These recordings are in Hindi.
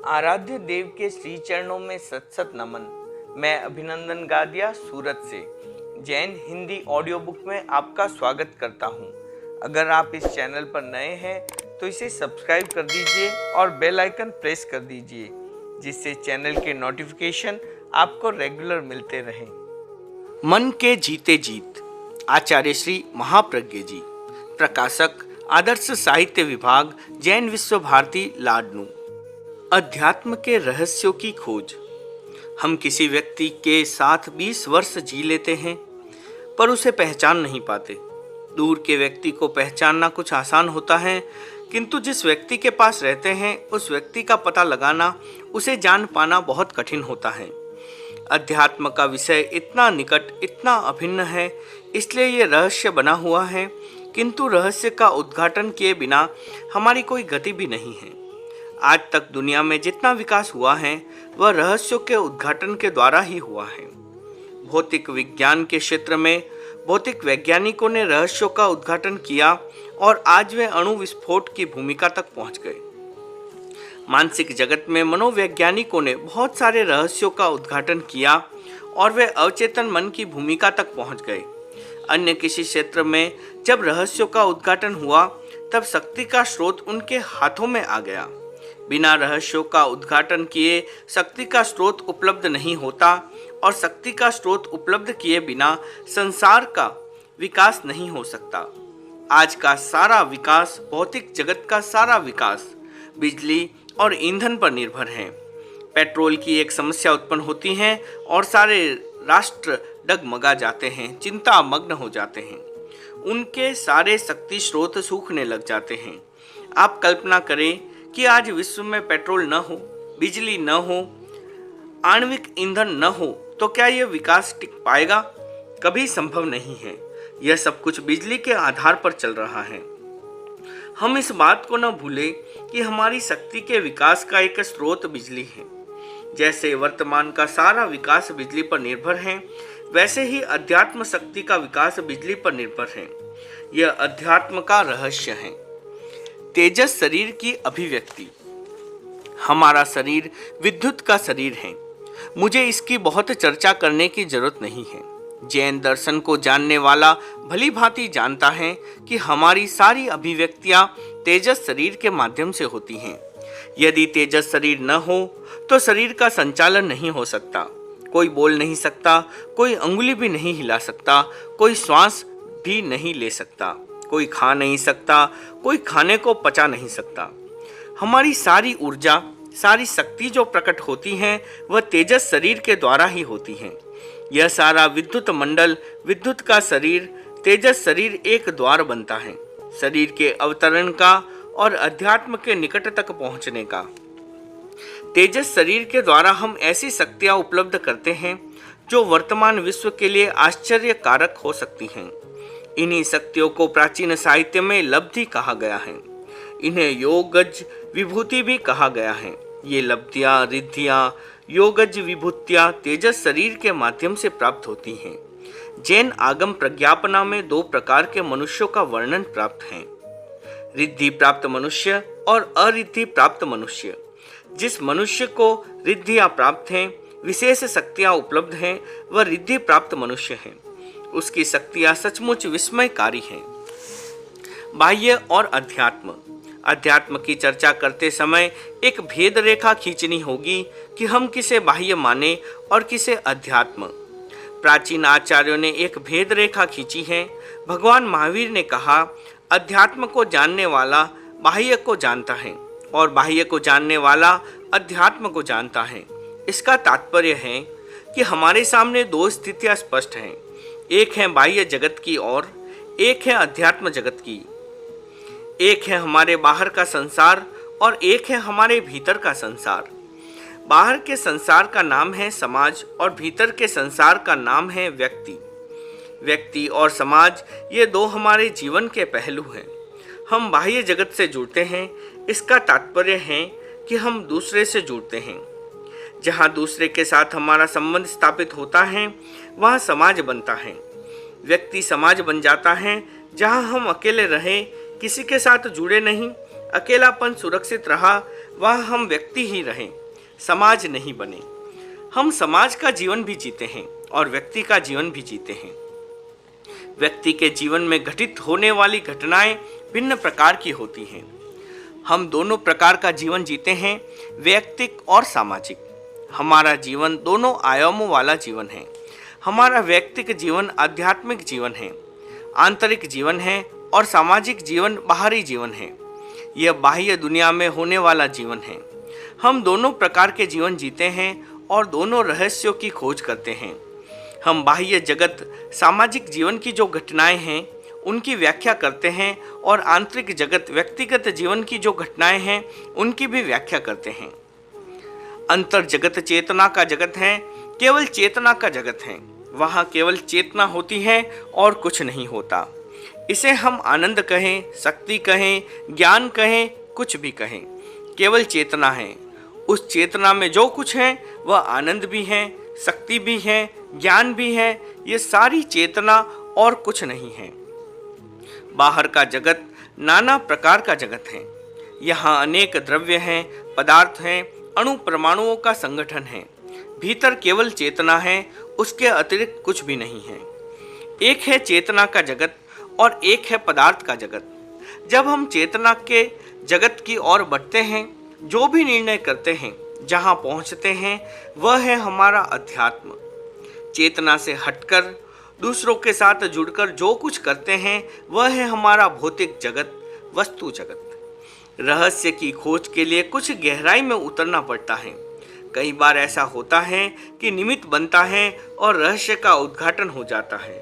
आराध्य देव के श्री चरणों में सत सत नमन। मैं अभिनंदन गादिया सूरत से जैन हिंदी ऑडियो बुक में आपका स्वागत करता हूं। अगर आप इस चैनल पर नए हैं तो इसे सब्सक्राइब कर दीजिए और बेल आइकन प्रेस कर दीजिए, जिससे चैनल के नोटिफिकेशन आपको रेगुलर मिलते रहें। मन के जीते जीत, आचार्य श्री महाप्रज्ञ जी। प्रकाशक आदर्श साहित्य विभाग, जैन विश्व भारती, लाडनू। अध्यात्म के रहस्यों की खोज। हम किसी व्यक्ति के साथ 20 वर्ष जी लेते हैं पर उसे पहचान नहीं पाते। दूर के व्यक्ति को पहचानना कुछ आसान होता है, किंतु जिस व्यक्ति के पास रहते हैं उस व्यक्ति का पता लगाना, उसे जान पाना बहुत कठिन होता है। अध्यात्म का विषय इतना निकट, इतना अभिन्न है, इसलिए ये रहस्य बना हुआ है, किंतु रहस्य का उद्घाटन किए बिना हमारी कोई गति भी नहीं है। आज तक दुनिया में जितना विकास हुआ है वह रहस्यों के उद्घाटन के द्वारा ही हुआ है। भौतिक विज्ञान के क्षेत्र में भौतिक वैज्ञानिकों ने रहस्यों का उद्घाटन किया और आज वे अणु विस्फोट की भूमिका तक पहुंच गए। मानसिक जगत में मनोवैज्ञानिकों ने बहुत सारे रहस्यों का उद्घाटन किया और वे अवचेतन मन की भूमिका तक पहुंच गए। अन्य किसी क्षेत्र में जब रहस्यों का उद्घाटन हुआ तब शक्ति का स्रोत उनके हाथों में आ गया। बिना रहस्यों का उद्घाटन किए शक्ति का स्रोत उपलब्ध नहीं होता और शक्ति का स्रोत उपलब्ध किए बिना संसार का विकास नहीं हो सकता। आज का सारा विकास, भौतिक जगत का सारा विकास बिजली और ईंधन पर निर्भर है। पेट्रोल की एक समस्या उत्पन्न होती है और सारे राष्ट्र डगमगा जाते हैं, चिंता मग्न हो जाते हैं। उनके सारे शक्ति स्रोत सूखने लग जाते हैं। आप कल्पना करें कि आज विश्व में पेट्रोल न हो, बिजली न हो, आणविक ईंधन न हो तो क्या यह विकास टिक पाएगा? कभी संभव नहीं है। यह सब कुछ बिजली के आधार पर चल रहा है। हम इस बात को न भूलें कि हमारी शक्ति के विकास का एक स्रोत बिजली है। जैसे वर्तमान का सारा विकास बिजली पर निर्भर है, वैसे ही अध्यात्म शक्ति का विकास बिजली पर निर्भर है। यह अध्यात्म का रहस्य है। तेजस शरीर की अभिव्यक्ति। हमारा शरीर विद्युत का शरीर है। मुझे इसकी बहुत चर्चा करने की जरूरत नहीं है। जैन दर्शन को जानने वाला भली भांति जानता है कि हमारी सारी अभिव्यक्तियां तेजस शरीर के माध्यम से होती हैं। यदि तेजस शरीर न हो तो शरीर का संचालन नहीं हो सकता। कोई बोल नहीं सकता, कोई अंगुली भी नहीं हिला सकता, कोई श्वास भी नहीं ले सकता, कोई खा नहीं सकता, कोई खाने को पचा नहीं सकता। हमारी सारी ऊर्जा, सारी शक्ति जो प्रकट होती है वह तेजस शरीर के द्वारा ही होती है। यह सारा विद्युत मंडल, विद्युत का शरीर, तेजस शरीर एक द्वार बनता है शरीर के अवतरण का और अध्यात्म के निकट तक पहुंचने का। तेजस शरीर के द्वारा हम ऐसी शक्तियां उपलब्ध करते हैं जो वर्तमान विश्व के लिए आश्चर्यकारक हो सकती हैं। इन्हीं शक्तियों को प्राचीन साहित्य में लब्धि कहा गया है। इन्हें योगज विभूति भी कहा गया है। ये लब्धियां, रिद्धियां, योगज विभूतियां तेजस शरीर के माध्यम से प्राप्त होती हैं। जैन आगम प्रज्ञापना में 2 प्रकार के मनुष्यों का वर्णन प्राप्त है, रिद्धि प्राप्त मनुष्य और अरिद्धि प्राप्त मनुष्य। जिस मनुष्य को रिद्धियां प्राप्त हैं, विशेष शक्तियां उपलब्ध हैं, वह रिद्धि प्राप्त मनुष्य है। उसकी शक्तियां सचमुच विस्मयकारी हैं। बाह्य और अध्यात्म। अध्यात्म की चर्चा करते समय एक भेद रेखा खींचनी होगी कि हम किसे बाह्य माने और किसे अध्यात्म। प्राचीन आचार्यों ने एक भेद रेखा खींची है। भगवान महावीर ने कहा, अध्यात्म को जानने वाला बाह्य को जानता है और बाह्य को जानने वाला अध्यात्म को जानता है। इसका तात्पर्य है कि हमारे सामने 2 स्थितियां स्पष्ट हैं। एक है बाह्य जगत की और एक है अध्यात्म जगत की। एक है हमारे बाहर का संसार और एक है हमारे भीतर का संसार। बाहर के संसार का नाम है समाज और भीतर के संसार का नाम है व्यक्ति। व्यक्ति और समाज, ये 2 हमारे जीवन के पहलू हैं। हम बाह्य जगत से जुड़ते हैं, इसका तात्पर्य है कि हम दूसरे से जुड़ते हैं। जहाँ दूसरे के साथ हमारा संबंध स्थापित होता है वहाँ समाज बनता है। व्यक्ति समाज बन जाता है जहाँ हम अकेले रहे, किसी के साथ जुड़े नहीं, अकेलापन सुरक्षित रहा, वह हम व्यक्ति ही रहें, समाज नहीं बने। हम समाज का जीवन भी जीते हैं और व्यक्ति का जीवन भी जीते हैं। व्यक्ति के जीवन में घटित होने वाली घटनाएं भिन्न प्रकार की होती हैं। हम दोनों प्रकार का जीवन जीते हैं, वैयक्तिक और सामाजिक। हमारा जीवन दोनों आयामों वाला जीवन है। हमारा वैयक्तिक जीवन आध्यात्मिक जीवन है, आंतरिक जीवन है, और सामाजिक जीवन बाहरी जीवन है। यह बाह्य दुनिया में होने वाला जीवन है। हम दोनों प्रकार के जीवन जीते हैं और दोनों रहस्यों की खोज करते हैं। हम बाह्य जगत सामाजिक जीवन की जो घटनाएं हैं उनकी व्याख्या करते हैं और आंतरिक जगत व्यक्तिगत जीवन की जो घटनाएं हैं उनकी भी व्याख्या करते हैं। अंतर जगत चेतना का जगत है, केवल चेतना का जगत है। वहाँ केवल चेतना होती है और कुछ नहीं होता। इसे हम आनंद कहें, शक्ति कहें, ज्ञान कहें, कुछ भी कहें, केवल चेतना है। उस चेतना में जो कुछ है वह आनंद भी है, शक्ति भी है, ज्ञान भी है। ये सारी चेतना और कुछ नहीं है। बाहर का जगत नाना प्रकार का जगत है। यहाँ अनेक द्रव्य हैं, पदार्थ हैं, अणु परमाणुओं का संगठन है। भीतर केवल चेतना है, उसके अतिरिक्त कुछ भी नहीं है। एक है चेतना का जगत और एक है पदार्थ का जगत। जब हम चेतना के जगत की ओर बढ़ते हैं, जो भी निर्णय करते हैं, जहाँ पहुँचते हैं, वह है हमारा अध्यात्म। चेतना से हटकर दूसरों के साथ जुड़कर जो कुछ करते हैं वह है हमारा भौतिक जगत, वस्तु जगत। रहस्य की खोज के लिए कुछ गहराई में उतरना पड़ता है। कई बार ऐसा होता है कि निमित्त बनता है और रहस्य का उद्घाटन हो जाता है।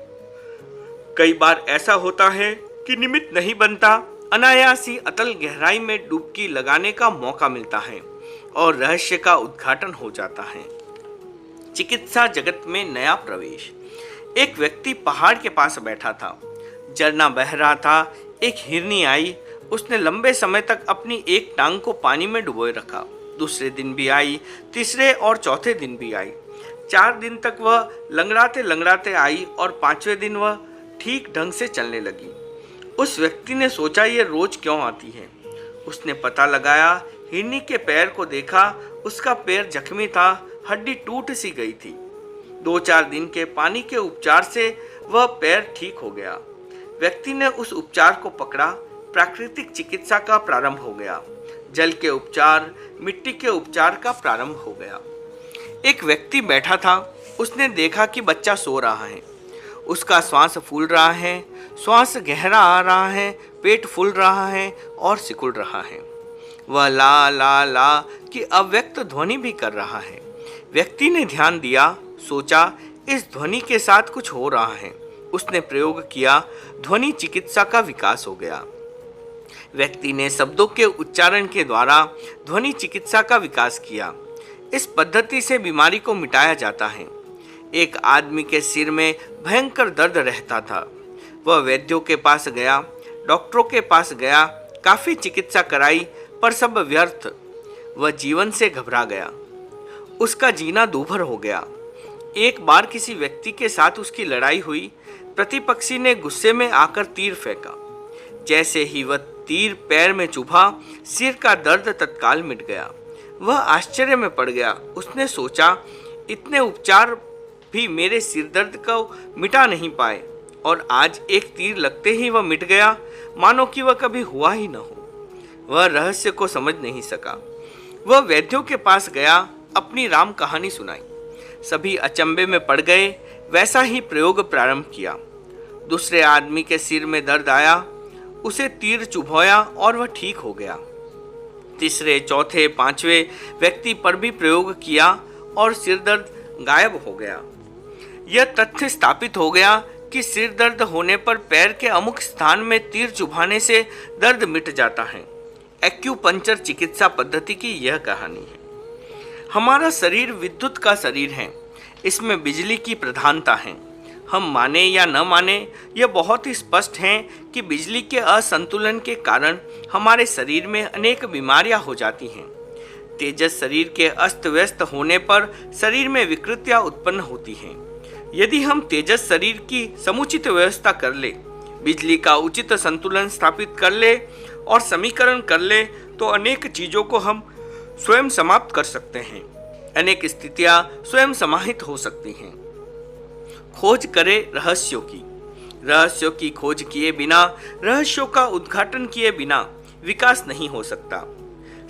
कई बार ऐसा होता है कि निमित्त नहीं बनता, अनायास ही अतल गहराई में डुबकी लगाने का मौका मिलता है और रहस्य का उद्घाटन हो जाता है। चिकित्सा जगत में नया प्रवेश। एक व्यक्ति पहाड़ के पास बैठा था। झरना बह रहा था। एक हिरनी आई। उसने लंबे समय तक अपनी एक टांग को पानी में डुबोए रखा। दूसरे दिन भी आई, तीसरे और चौथे दिन भी आई। 4 दिन तक वह लंगड़ाते लंगड़ाते आई और 5वें दिन वह ठीक ढंग से चलने लगी। उस व्यक्ति ने सोचा ये रोज क्यों आती है। उसने पता लगाया, हिरनी के पैर को देखा। उसका पैर जख्मी था, हड्डी टूट सी गई थी। 2-4 दिन के पानी के उपचार से वह पैर ठीक हो गया। व्यक्ति ने उस उपचार को पकड़ा। प्राकृतिक चिकित्सा का प्रारंभ हो गया। जल के उपचार, मिट्टी के उपचार का प्रारंभ हो गया। एक व्यक्ति बैठा था। उसने देखा कि बच्चा सो रहा है। उसका श्वास फूल रहा है, श्वास गहरा आ रहा है, पेट फूल रहा है और सिकुड़ रहा है। वह ला ला ला की अव्यक्त ध्वनि भी कर रहा है। व्यक्ति ने ध्यान दिया, सोचा इस ध्वनि के साथ कुछ हो रहा है। उसने प्रयोग किया, ध्वनि चिकित्सा का विकास हो गया। व्यक्ति ने शब्दों के उच्चारण के द्वारा ध्वनि चिकित्सा का विकास किया। इस पद्धति से बीमारी को मिटाया जाता है। एक आदमी के सिर में भयंकर दर्द रहता था। वह वैद्यों के पास गया, डॉक्टरों के पास गया, काफी चिकित्सा कराई, पर सब व्यर्थ। वह जीवन से घबरा गया। उसका जीना दूभर हो गया। एक बार किसी व्यक्ति के साथ उसकी लड़ाई हुई। प्रतिपक्षी ने गुस्से में आकर तीर फेंका। जैसे ही वह तीर पैर में चुभा, सिर का दर्द तत्काल मिट गया। वह आश्चर्य में पड़ गया। उसने सोचा, इतने उपचार भी मेरे सिर दर्द को मिटा नहीं पाए और आज एक तीर लगते ही वह मिट गया, मानो कि वह कभी हुआ ही न हो। वह रहस्य को समझ नहीं सका। वह वैद्यों के पास गया, अपनी राम कहानी सुनाई। सभी अचंभे में पड़ गए। वैसा ही प्रयोग प्रारंभ किया। दूसरे आदमी के सिर में दर्द आया, उसे तीर चुभोया और वह ठीक हो गया। तीसरे, चौथे, 5वें व्यक्ति पर भी प्रयोग किया और सिर दर्द गायब हो गया। यह तथ्य स्थापित हो गया कि सिर दर्द होने पर पैर के अमुक स्थान में तीर चुभाने से दर्द मिट जाता है। एक्यूपंक्चर चिकित्सा पद्धति की यह कहानी है। हमारा शरीर विद्युत का शरीर है। इसमें बिजली की प्रधानता है। हम माने या न माने, यह बहुत ही स्पष्ट है कि बिजली के असंतुलन के कारण हमारे शरीर में अनेक बीमारियां हो जाती हैं। तेजस शरीर के अस्त व्यस्त होने पर शरीर में विकृतियां उत्पन्न होती हैं। यदि हम तेजस शरीर की समुचित व्यवस्था कर ले, बिजली का उचित संतुलन स्थापित कर ले और समीकरण कर ले, तो अनेक चीजों को हम स्वयं समाप्त कर सकते हैं। अनेक स्थितियां स्वयं समाहित हो सकती हैं। खोज करें रहस्यों की। रहस्यों की खोज किए बिना, रहस्यों का उद्घाटन किए बिना विकास नहीं हो सकता,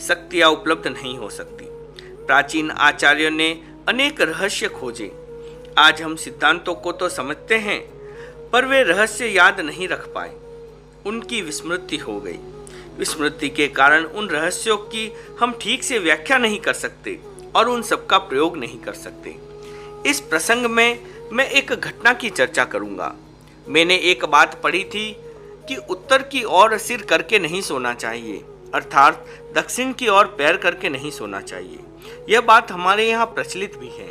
शक्तियां उपलब्ध नहीं हो सकती। प्राचीन आचार्यों ने अनेक रहस्य खोजे। आज हम सिद्धांतों को तो समझते हैं, पर वे रहस्य याद नहीं रख पाए। उनकी विस्मृति हो गई। विस्मृति के कारण उन रहस्यों की हम ठीक से व्याख्या नहीं कर सकते और उन सब का प्रयोग नहीं कर सकते। इस प्रसंग में मैं एक घटना की चर्चा करूंगा। मैंने एक बात पढ़ी थी कि उत्तर की ओर सिर करके नहीं सोना चाहिए, अर्थात दक्षिण की ओर पैर करके नहीं सोना चाहिए। यह बात हमारे यहाँ प्रचलित भी है।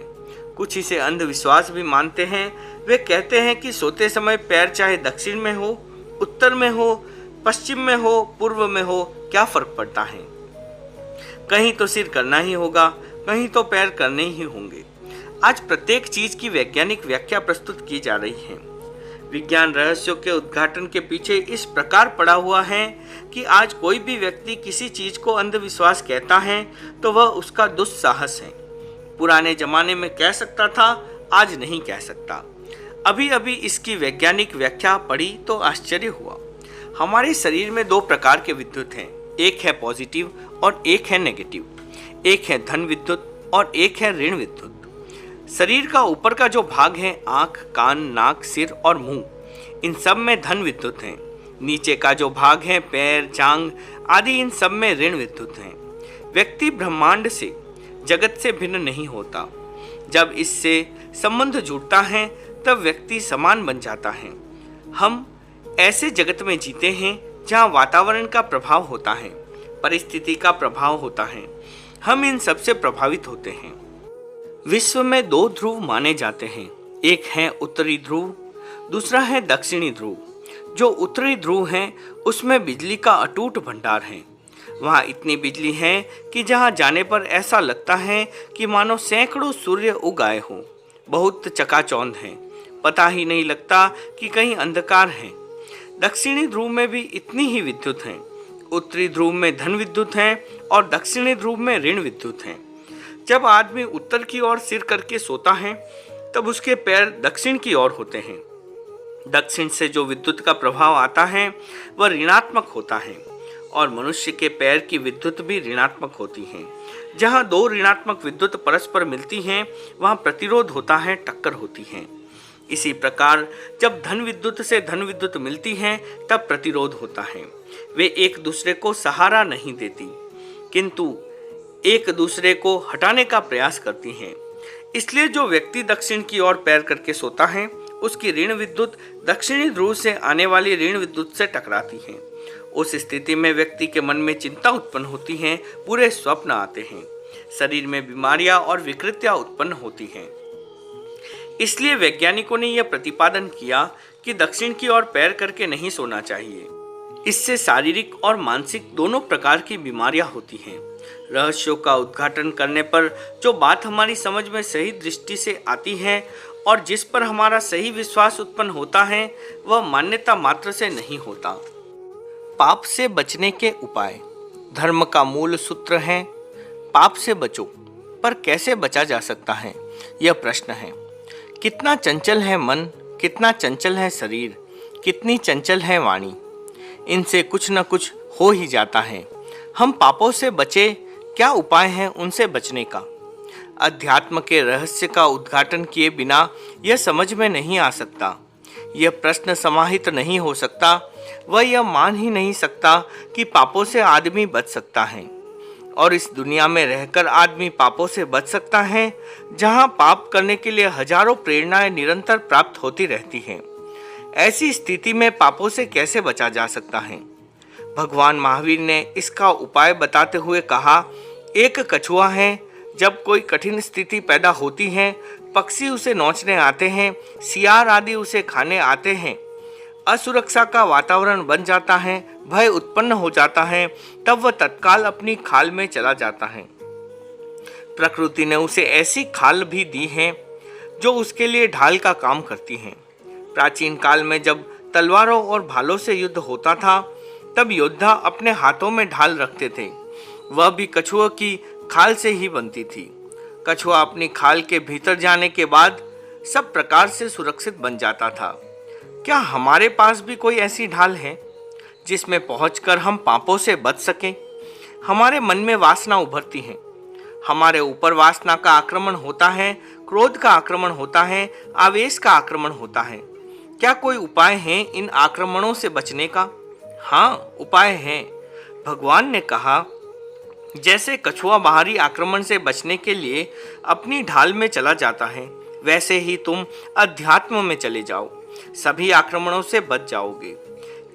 कुछ इसे अंधविश्वास भी मानते हैं। वे कहते हैं कि सोते समय पैर चाहे दक्षिण में हो, उत्तर में हो, पश्चिम में हो, पूर्व में हो, क्या फर्क पड़ता है। कहीं तो सिर करना ही होगा, कहीं तो पैर करने ही होंगे। आज प्रत्येक चीज की वैज्ञानिक व्याख्या प्रस्तुत की जा रही है। विज्ञान रहस्यों के उद्घाटन के पीछे इस प्रकार पड़ा हुआ है कि आज कोई भी व्यक्ति किसी चीज को अंधविश्वास कहता है तो वह उसका दुस्साहस है। पुराने जमाने में कह सकता था, आज नहीं कह सकता। अभी अभी इसकी वैज्ञानिक व्याख्या पढ़ी तो आश्चर्य हुआ। हमारे शरीर में दो प्रकार के विद्युत हैं, एक है पॉजिटिव और एक है नेगेटिव। एक है धन विद्युत और एक है ऋण विद्युत। शरीर का ऊपर का जो भाग है, आंख, कान, नाक, सिर और मुंह, इन सब में धन विद्युत हैं। नीचे का जो भाग है, पैर, जांघ आदि, इन सब में ऋण विद्युत हैं। व्यक्ति ब्रह्मांड से, जगत से भिन्न नहीं होता। जब इससे संबंध जुड़ता है तब व्यक्ति समान बन जाता है। हम ऐसे जगत में जीते हैं जहाँ वातावरण का प्रभाव होता है, परिस्थिति का प्रभाव होता है। हम इन सब से प्रभावित होते हैं। विश्व में दो ध्रुव माने जाते हैं, एक है उत्तरी ध्रुव, दूसरा है दक्षिणी ध्रुव। जो उत्तरी ध्रुव है उसमें बिजली का अटूट भंडार है। वहाँ इतनी बिजली है कि जहाँ जाने पर ऐसा लगता है कि मानो सैकड़ों सूर्य उग आए हों। बहुत चकाचौंध है, पता ही नहीं लगता कि कहीं अंधकार है। दक्षिणी ध्रुव में भी इतनी ही विद्युत है। उत्तरी ध्रुव में धन विद्युत है और दक्षिणी ध्रुव में ऋण विद्युत है। जब आदमी उत्तर की ओर सिर करके सोता है तब उसके पैर दक्षिण की ओर होते हैं। दक्षिण से जो विद्युत का प्रभाव आता है वह ऋणात्मक होता है और मनुष्य के पैर की विद्युत भी ऋणात्मक होती है। जहाँ दो ऋणात्मक विद्युत परस्पर मिलती हैं वहाँ प्रतिरोध होता है, टक्कर होती है। इसी प्रकार जब धन विद्युत से धन विद्युत मिलती हैं तब प्रतिरोध होता है। वे एक दूसरे को सहारा नहीं देती किंतु एक दूसरे को हटाने का प्रयास करती हैं। इसलिए जो व्यक्ति दक्षिण की ओर पैर करके सोता है उसकी ऋण विद्युत दक्षिणी ध्रुव से आने वाली ऋण विद्युत से टकराती है। उस स्थिति में व्यक्ति के मन में चिंता उत्पन्न होती है, पूरे स्वप्न आते हैं, शरीर में बीमारियां और विकृतियां उत्पन्न होती हैं। इसलिए वैज्ञानिकों ने यह प्रतिपादन किया कि दक्षिण की ओर पैर करके नहीं सोना चाहिए। इससे शारीरिक और मानसिक दोनों प्रकार की बीमारियां होती हैं। रहस्यों का उद्घाटन करने पर जो बात हमारी समझ में सही दृष्टि से आती है और जिस पर हमारा सही विश्वास उत्पन्न होता है वह मान्यता मात्र से नहीं होता। पाप से बचने के उपाय। धर्म का मूल सूत्र है पाप से बचो, पर कैसे बचा जा सकता है, यह प्रश्न है। कितना चंचल है मन, कितना चंचल है शरीर, कितनी चंचल है वाणी, इनसे कुछ न कुछ हो ही जाता है। हम पापों से बचे, क्या उपाय है उनसे बचने का? अध्यात्म के रहस्य का उद्घाटन किए बिना यह समझ में नहीं आ सकता। यह प्रश्न समाहित नहीं हो सकता। वह यह मान ही नहीं सकता कि पापों से आदमी बच सकता है और इस दुनिया में रहकर आदमी पापों से बच सकता है, जहां पाप करने के लिए हजारों प्रेरणाएं निरंतर प्राप्त होती रहती हैं। ऐसी स्थिति में पापों से कैसे बचा जा सकता है? भगवान महावीर ने इसका उपाय बताते हुए कहा, एक कछुआ है, जब कोई कठिन स्थिति पैदा होती है, पक्षी उसे नोचने आते हैं, सियार आदि उसे खाने आते हैं, असुरक्षा का वातावरण बन जाता है, भय उत्पन्न हो जाता है, तब वह तत्काल अपनी खाल में चला जाता है। प्रकृति ने उसे ऐसी खाल भी दी है जो उसके लिए ढाल का काम करती हैं। प्राचीन काल में जब तलवारों और भालों से युद्ध होता था तब योद्धा अपने हाथों में ढाल रखते थे। वह भी कछुओं की खाल से ही बनती थी। कछुआ अपनी खाल के भीतर जाने के बाद सब प्रकार से सुरक्षित बन जाता था। क्या हमारे पास भी कोई ऐसी ढाल है जिसमें पहुंचकर हम पापों से बच सकें? हमारे मन में वासना उभरती है, हमारे ऊपर वासना का आक्रमण होता है, क्रोध का आक्रमण होता है, आवेश का आक्रमण होता है। क्या कोई उपाय है इन आक्रमणों से बचने का? हाँ, उपाय है। भगवान ने कहा, जैसे कछुआ बाहरी आक्रमण से बचने के लिए अपनी ढाल में चला जाता है, वैसे ही तुम अध्यात्म में चले जाओ, सभी आक्रमणों से बच जाओगे।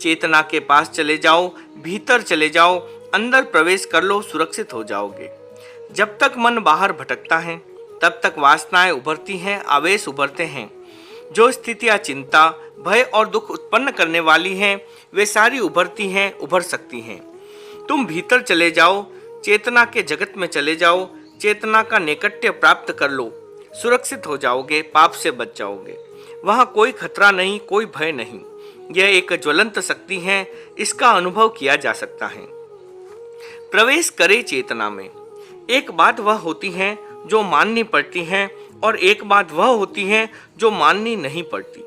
चेतना के पास चले जाओ, भीतर चले जाओ, अंदर प्रवेश कर लो, सुरक्षित हो जाओगे। जब तक मन बाहर भटकता है तब तक वासनाएं उभरती हैं, आवेश उभरते हैं। जो स्थितियां चिंता, भय और दुख उत्पन्न करने वाली हैं, वे सारी उभरती हैं, उभर सकती हैं। तुम भीतर चले जाओ, चेतना के जगत में चले जाओ, चेतना का नैकट्य प्राप्त कर लो, सुरक्षित हो जाओगे, पाप से बच जाओगे। वहां कोई खतरा नहीं, कोई भय नहीं। यह एक ज्वलंत शक्ति है, इसका अनुभव किया जा सकता है। प्रवेश करे चेतना में। एक बात वह होती है जो माननी पड़ती है और एक बात वह होती है जो माननी नहीं पड़ती,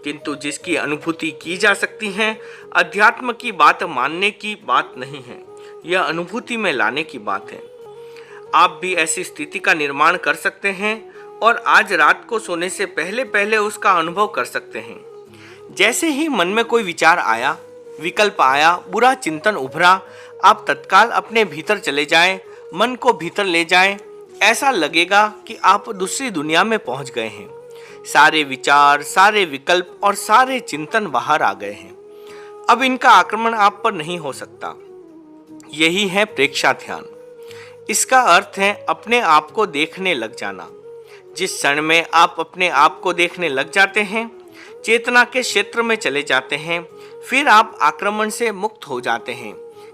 किंतु जिसकी अनुभूति की जा सकती है। अध्यात्म की बात मानने की बात नहीं है, यह अनुभूति में लाने की बात है। आप भी ऐसी स्थिति का निर्माण कर सकते हैं और आज रात को सोने से पहले पहले उसका अनुभव कर सकते हैं। जैसे ही मन में कोई विचार आया, विकल्प आया, बुरा चिंतन उभरा, आप तत्काल अपने भीतर चले जाएं, मन को भीतर ले जाएं। ऐसा लगेगा कि आप दूसरी दुनिया में पहुंच गए हैं। सारे विचार, सारे विकल्प और सारे चिंतन बाहर आ गए हैं। अब इनका आक्रमण आप पर नहीं हो सकता। यही है प्रेक्षा ध्यान। इसका अर्थ है अपने आप को देखने लग जाना। जिस क्षण में आप अपने आप को देखने लग जाते हैं, चेतना के क्षेत्र में चले जाते हैं, फिर आप आक्रमण से मुक्त हो जाते हैं।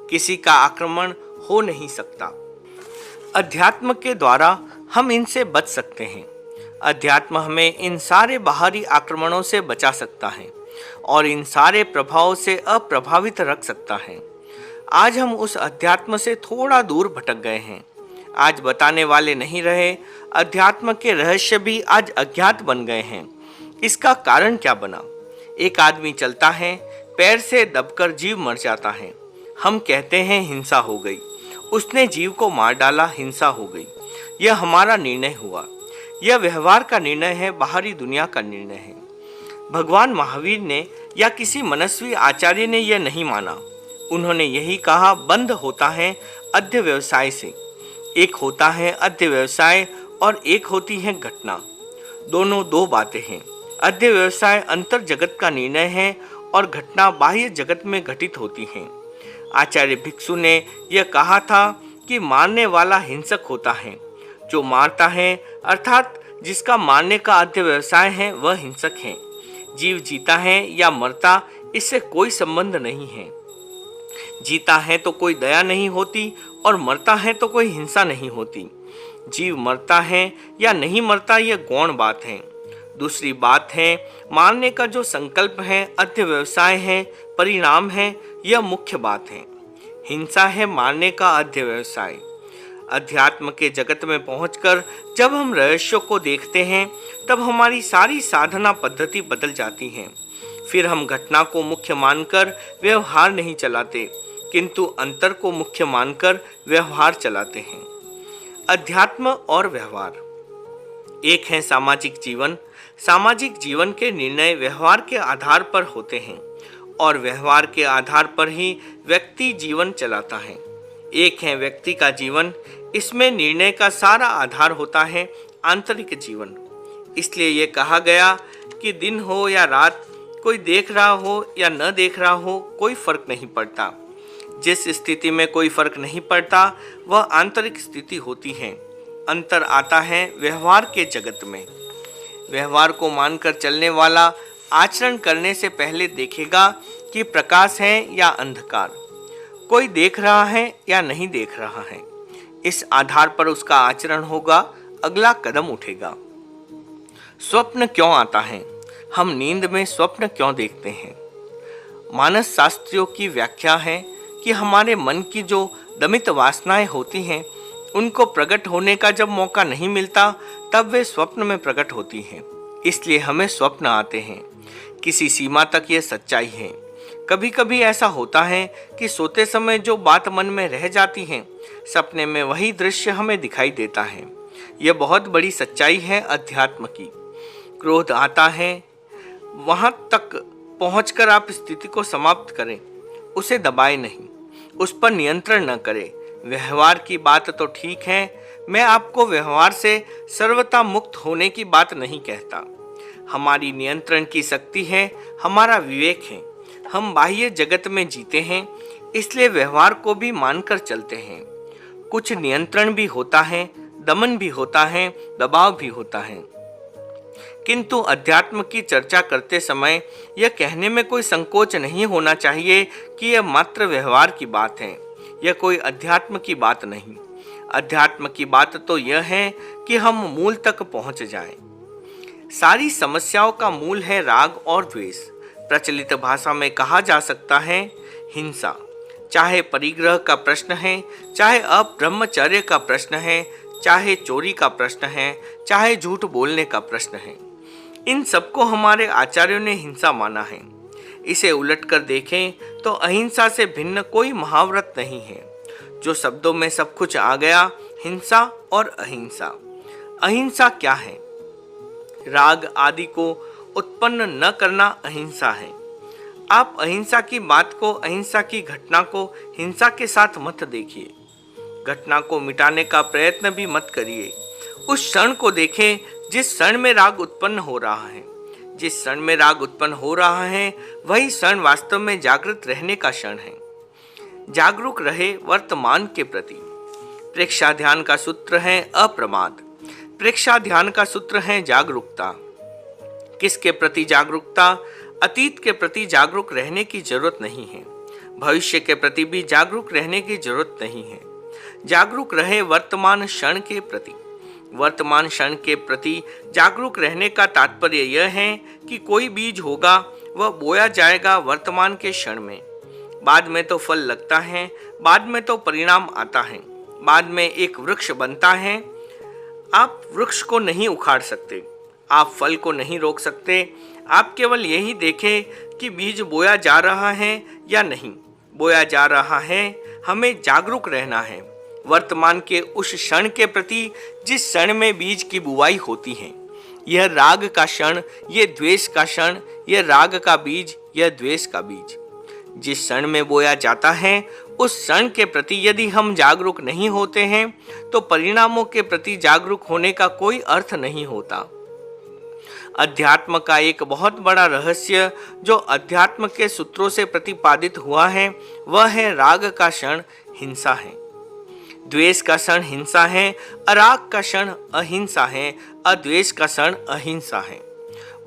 किसी का आक्रमण हो नहीं सकता। अध्यात्म के द्वारा हम इनसे बच सकते हैं। अध्यात्म हमें इन सारे बाहरी आक्रमणों से बचा सकता है और इन सारे प्रभावों से अप्रभावित रख सकता है। आज हम उस अध्यात्म से थोड़ा दूर भटक गए हैं। आज बताने वाले नहीं रहे। अध्यात्म के रहस्य भी आज अज्ञात बन गए हैं। इसका कारण क्या बना? एक आदमी चलता है, पैर से दबकर जीव मर जाता है। हम कहते हैं हिंसा हो गई, उसने जीव को मार डाला, हिंसा हो गई। यह हमारा निर्णय हुआ। यह व्यवहार का निर्णय है, बाहरी दुनिया का निर्णय है। भगवान महावीर ने या किसी मनस्वी आचार्य ने यह नहीं माना। उन्होंने यही कहा, बंध होता है अध्य व्यवसाय से। एक होता है अध्य व्यवसाय और एक होती है घटना। दोनों दो बातें हैं। अध्य व्यवसाय अंतर जगत का निर्णय है और घटना बाह्य जगत में घटित होती है। आचार्य भिक्षु ने यह कहा था कि मारने वाला हिंसक होता है। जो मारता है अर्थात जिसका मारने का अध्य व्यवसाय है, वह हिंसक है। जीव जीता है या मरता, इससे कोई संबंध नहीं है। जीता है तो कोई दया नहीं होती और मरता है तो कोई हिंसा नहीं होती। जीव मरता है या नहीं मरता, यह गौण बात है। दूसरी बात है, मारने का जो संकल्प है, अध्य व्यवसाय है, परिणाम है, यह मुख्य बात है। हिंसा है मारने का अध्य व्यवसाय। अध्यात्म के जगत में पहुंचकर जब हम रहस्यों को देखते हैं, तब हमारी सारी साधना पद्धति बदल जाती है। फिर हम घटना को मुख्य मानकर व्यवहार नहीं चलाते, किंतु अंतर को मुख्य मानकर व्यवहार चलाते हैं। अध्यात्म और व्यवहार एक है। सामाजिक जीवन। सामाजिक जीवन के निर्णय व्यवहार के आधार पर होते हैं और व्यवहार के आधार पर ही व्यक्ति जीवन चलाता है। एक है व्यक्ति का जीवन। इसमें निर्णय का सारा आधार होता है आंतरिक जीवन। इसलिए ये कहा गया कि दिन हो या रात, कोई देख रहा हो या न देख रहा हो, कोई फर्क नहीं पड़ता। जिस स्थिति में कोई फर्क नहीं पड़ता, वह आंतरिक स्थिति होती है। अंतर आता है व्यवहार के जगत में। व्यवहार को मानकर चलने वाला आचरण करने से पहले देखेगा कि प्रकाश है या अंधकार, कोई देख रहा है या नहीं देख रहा है। इस आधार पर उसका आचरण होगा, अगला कदम उठेगा। स्वप्न क्यों आता है? हम नींद में स्वप्न क्यों देखते हैं? मानस शास्त्रियों की व्याख्या है कि हमारे मन की जो दमित वासनाएं होती हैं, उनको प्रकट होने का जब मौका नहीं मिलता तब वे स्वप्न में प्रकट होती हैं। इसलिए हमें स्वप्न आते हैं। किसी सीमा तक ये सच्चाई है। कभी कभी ऐसा होता है कि सोते समय जो बात मन में रह जाती है, सपने में वही दृश्य हमें दिखाई देता है। यह बहुत बड़ी सच्चाई है अध्यात्म की। क्रोध आता है, वहां तक पहुंचकर आप स्थिति को समाप्त करें, उसे दबाए नहीं, उस पर नियंत्रण न करें। व्यवहार की बात तो ठीक है, मैं आपको व्यवहार से सर्वथा मुक्त होने की बात नहीं कहता। हमारी नियंत्रण की शक्ति है, हमारा विवेक है। हम बाह्य जगत में जीते हैं, इसलिए व्यवहार को भी मानकर चलते हैं। कुछ नियंत्रण भी होता है, दमन भी होता है, दबाव भी होता है। किंतु अध्यात्म की चर्चा करते समय यह कहने में कोई संकोच नहीं होना चाहिए कि यह मात्र व्यवहार की बात है, यह कोई अध्यात्म की बात नहीं। अध्यात्म की बात तो यह है कि हम मूल तक पहुंच जाएं। सारी समस्याओं का मूल है राग और द्वेष। प्रचलित भाषा में कहा जा सकता है हिंसा। चाहे परिग्रह का प्रश्न है, चाहे अब्रह्मचर्य का प्रश्न है, चाहे चोरी का प्रश्न है, चाहे झूठ बोलने का प्रश्न है, इन सबको हमारे आचार्यों ने हिंसा माना है। इसे उलटकर देखें तो अहिंसा से भिन्न कोई महाव्रत नहीं है। जो शब्दों में सब कुछ आ गया, हिंसा और अहिंसा। अहिंसा क्या है? राग आदि को उत्पन्न न करना अहिंसा है। आप अहिंसा की बात को, अहिंसा की घटना को हिंसा के साथ मत देखिए। घटना को मिटाने का प्रयत्न भी मत करिए। उस क्षण को देखें जिस क्षण में राग उत्पन्न हो रहा है। जिस क्षण में राग उत्पन्न हो रहा है वही क्षण वास्तव में जागृत रहने का क्षण है। जागरूक रहे वर्तमान के प्रति। प्रेक्षा ध्यान का सूत्र है अप्रमाद। प्रेक्षा ध्यान का सूत्र है जागरूकता। किसके प्रति जागरूकता? अतीत के प्रति जागरूक रहने की जरूरत नहीं है, भविष्य के प्रति भी जागरूक रहने की जरूरत नहीं है। जागरूक रहे वर्तमान क्षण के प्रति। वर्तमान क्षण के प्रति जागरूक रहने का तात्पर्य यह है कि कोई बीज होगा, वह बोया जाएगा वर्तमान के क्षण में। बाद में तो फल लगता है, बाद में तो परिणाम आता है, बाद में एक वृक्ष बनता है। आप वृक्ष को नहीं उखाड़ सकते, आप फल को नहीं रोक सकते। आप केवल यही देखें कि बीज बोया जा रहा है या नहीं बोया जा रहा है। हमें जागरूक रहना है वर्तमान के उस क्षण के प्रति जिस क्षण में बीज की बुवाई होती है। यह राग का क्षण, यह द्वेष का क्षण, यह राग का बीज, यह द्वेष का बीज जिस क्षण में बोया जाता है, उस क्षण के प्रति यदि हम जागरूक नहीं होते हैं तो परिणामों के प्रति जागरूक होने का कोई अर्थ नहीं होता। अध्यात्म का एक बहुत बड़ा रहस्य जो अध्यात्म के सूत्रों से प्रतिपादित हुआ है वह है राग का क्षण हिंसा है, द्वेष का क्षण हिंसा है, अराग का क्षण अहिंसा है, अद्वेष का क्षण अहिंसा है।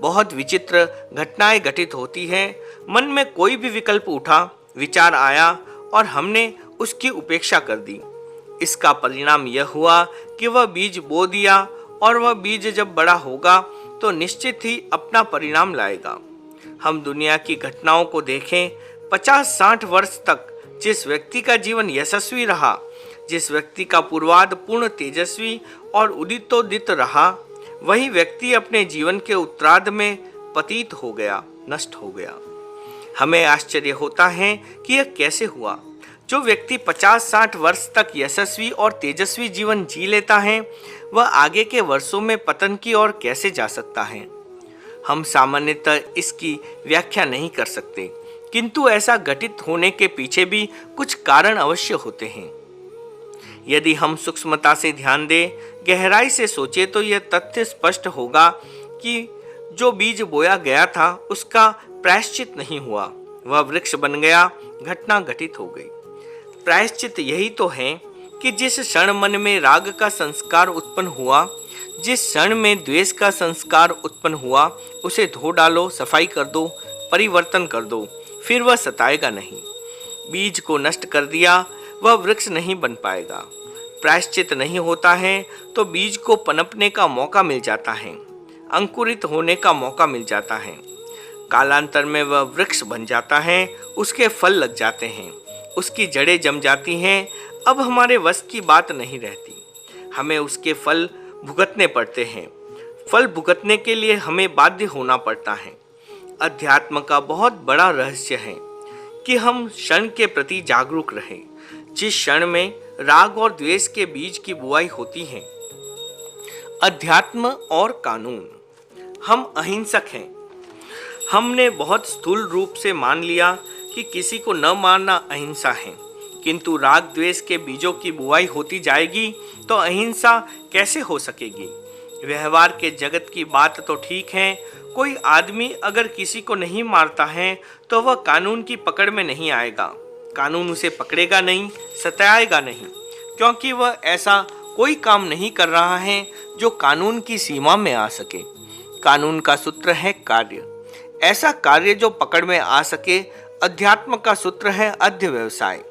बहुत विचित्र घटनाएं घटित होती है। मन में कोई भी विकल्प उठा, विचार आया और हमने उसकी उपेक्षा कर दी। इसका परिणाम यह हुआ कि वह बीज बो दिया और वह बीज जब बड़ा होगा तो निश्चित ही अपना परिणाम लाएगा। हम दुनिया की घटनाओं को देखें, 50-60 वर्ष तक जिस व्यक्ति का जीवन यशस्वी रहा, जिस व्यक्ति का पूर्वाध पूर्ण तेजस्वी और उदितोदित रहा, वही व्यक्ति अपने जीवन के उत्तरार्ध में पतित हो गया, नष्ट हो गया। हमें आश्चर्य होता है कि यह कैसे हुआ। जो व्यक्ति 50-60 वर्ष तक यशस्वी और तेजस्वी जीवन जी लेता है वह आगे के वर्षों में पतन की ओर कैसे जा सकता है? हम सामान्यतः इसकी व्याख्या नहीं कर सकते, किंतु ऐसा घटित होने के पीछे भी कुछ कारण अवश्य होते हैं। यदि हम सूक्ष्मता से ध्यान दें, गहराई से सोचे तो यह तथ्य स्पष्ट होगा कि जो बीज बोया गया था उसका प्रायश्चित नहीं हुआ, वह वृक्ष बन गया, घटना घटित हो गई। प्रायश्चित यही तो है कि जिस क्षण मन में राग का संस्कार उत्पन्न हुआ, जिस क्षण में द्वेष का संस्कार उत्पन्न हुआ, उसे धो डालो, सफाई कर दो, परिवर्तन कर दो, फिर वह सताएगा नहीं। बीज को नष्ट कर दिया, वह वृक्ष नहीं बन पाएगा। प्रायश्चित नहीं होता है तो बीज को पनपने का मौका मिल जाता है, अंकुरित होने का मौका मिल जाता है। कालांतर में वह वृक्ष बन जाता है, उसके फल लग जाते हैं, उसकी जड़ें जम जाती हैं। अब हमारे वश की बात नहीं रहती। हमें उसके फल भुगतने पड़ते हैं। फल भुगतने के लिए हमें बाध्य होना पड़ता है। अध्यात्म का बहुत बड़ा रहस्य है कि हम क्षण के प्रति जागरूक रहें, जिस क्षण में राग और द्वेष के बीज की बुआई होती है। अध्यात्म और कानून। हम अहिंसक हैं। हमने बहुत स्थूल रूप से मान लिया कि किसी को न मारना अहिंसा है, किंतु राग द्वेष के बीजों की बुआई होती जाएगी तो अहिंसा कैसे हो सकेगी। व्यवहार के जगत की बात तो ठीक है, कोई आदमी अगर किसी को नहीं मारता है तो वह कानून की पकड़ में नहीं आएगा। कानून उसे पकड़ेगा नहीं, सताएगा नहीं, क्योंकि वह ऐसा कोई काम नहीं कर रहा है जो कानून की सीमा में आ सके। कानून का सूत्र है कार्य, ऐसा कार्य जो पकड़ में आ सके। अध्यात्म का सूत्र है अध्य व्यवसाय।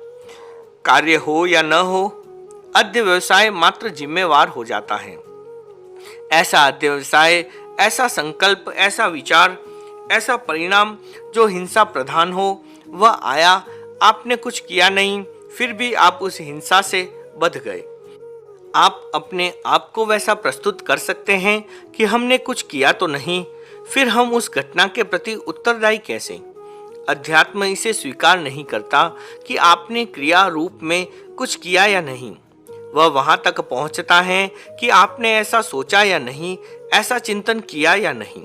कार्य हो या न हो, अध्य व्यवसाय मात्र जिम्मेवार हो जाता है। ऐसा अध्य व्यवसाय, ऐसा संकल्प, ऐसा विचार, ऐसा परिणाम जो हिंसा प्रधान हो, वह आया। आपने कुछ किया नहीं, फिर भी आप उस हिंसा से बंध गए। आप अपने आप को वैसा प्रस्तुत कर सकते हैं कि हमने कुछ किया तो नहीं, फिर हम उस घटना के प्रति उत्तरदायी कैसे। अध्यात्म इसे स्वीकार नहीं करता कि आपने क्रिया रूप में कुछ किया या नहीं। वह वहां तक पहुंचता है कि आपने ऐसा सोचा या नहीं, ऐसा चिंतन किया या नहीं।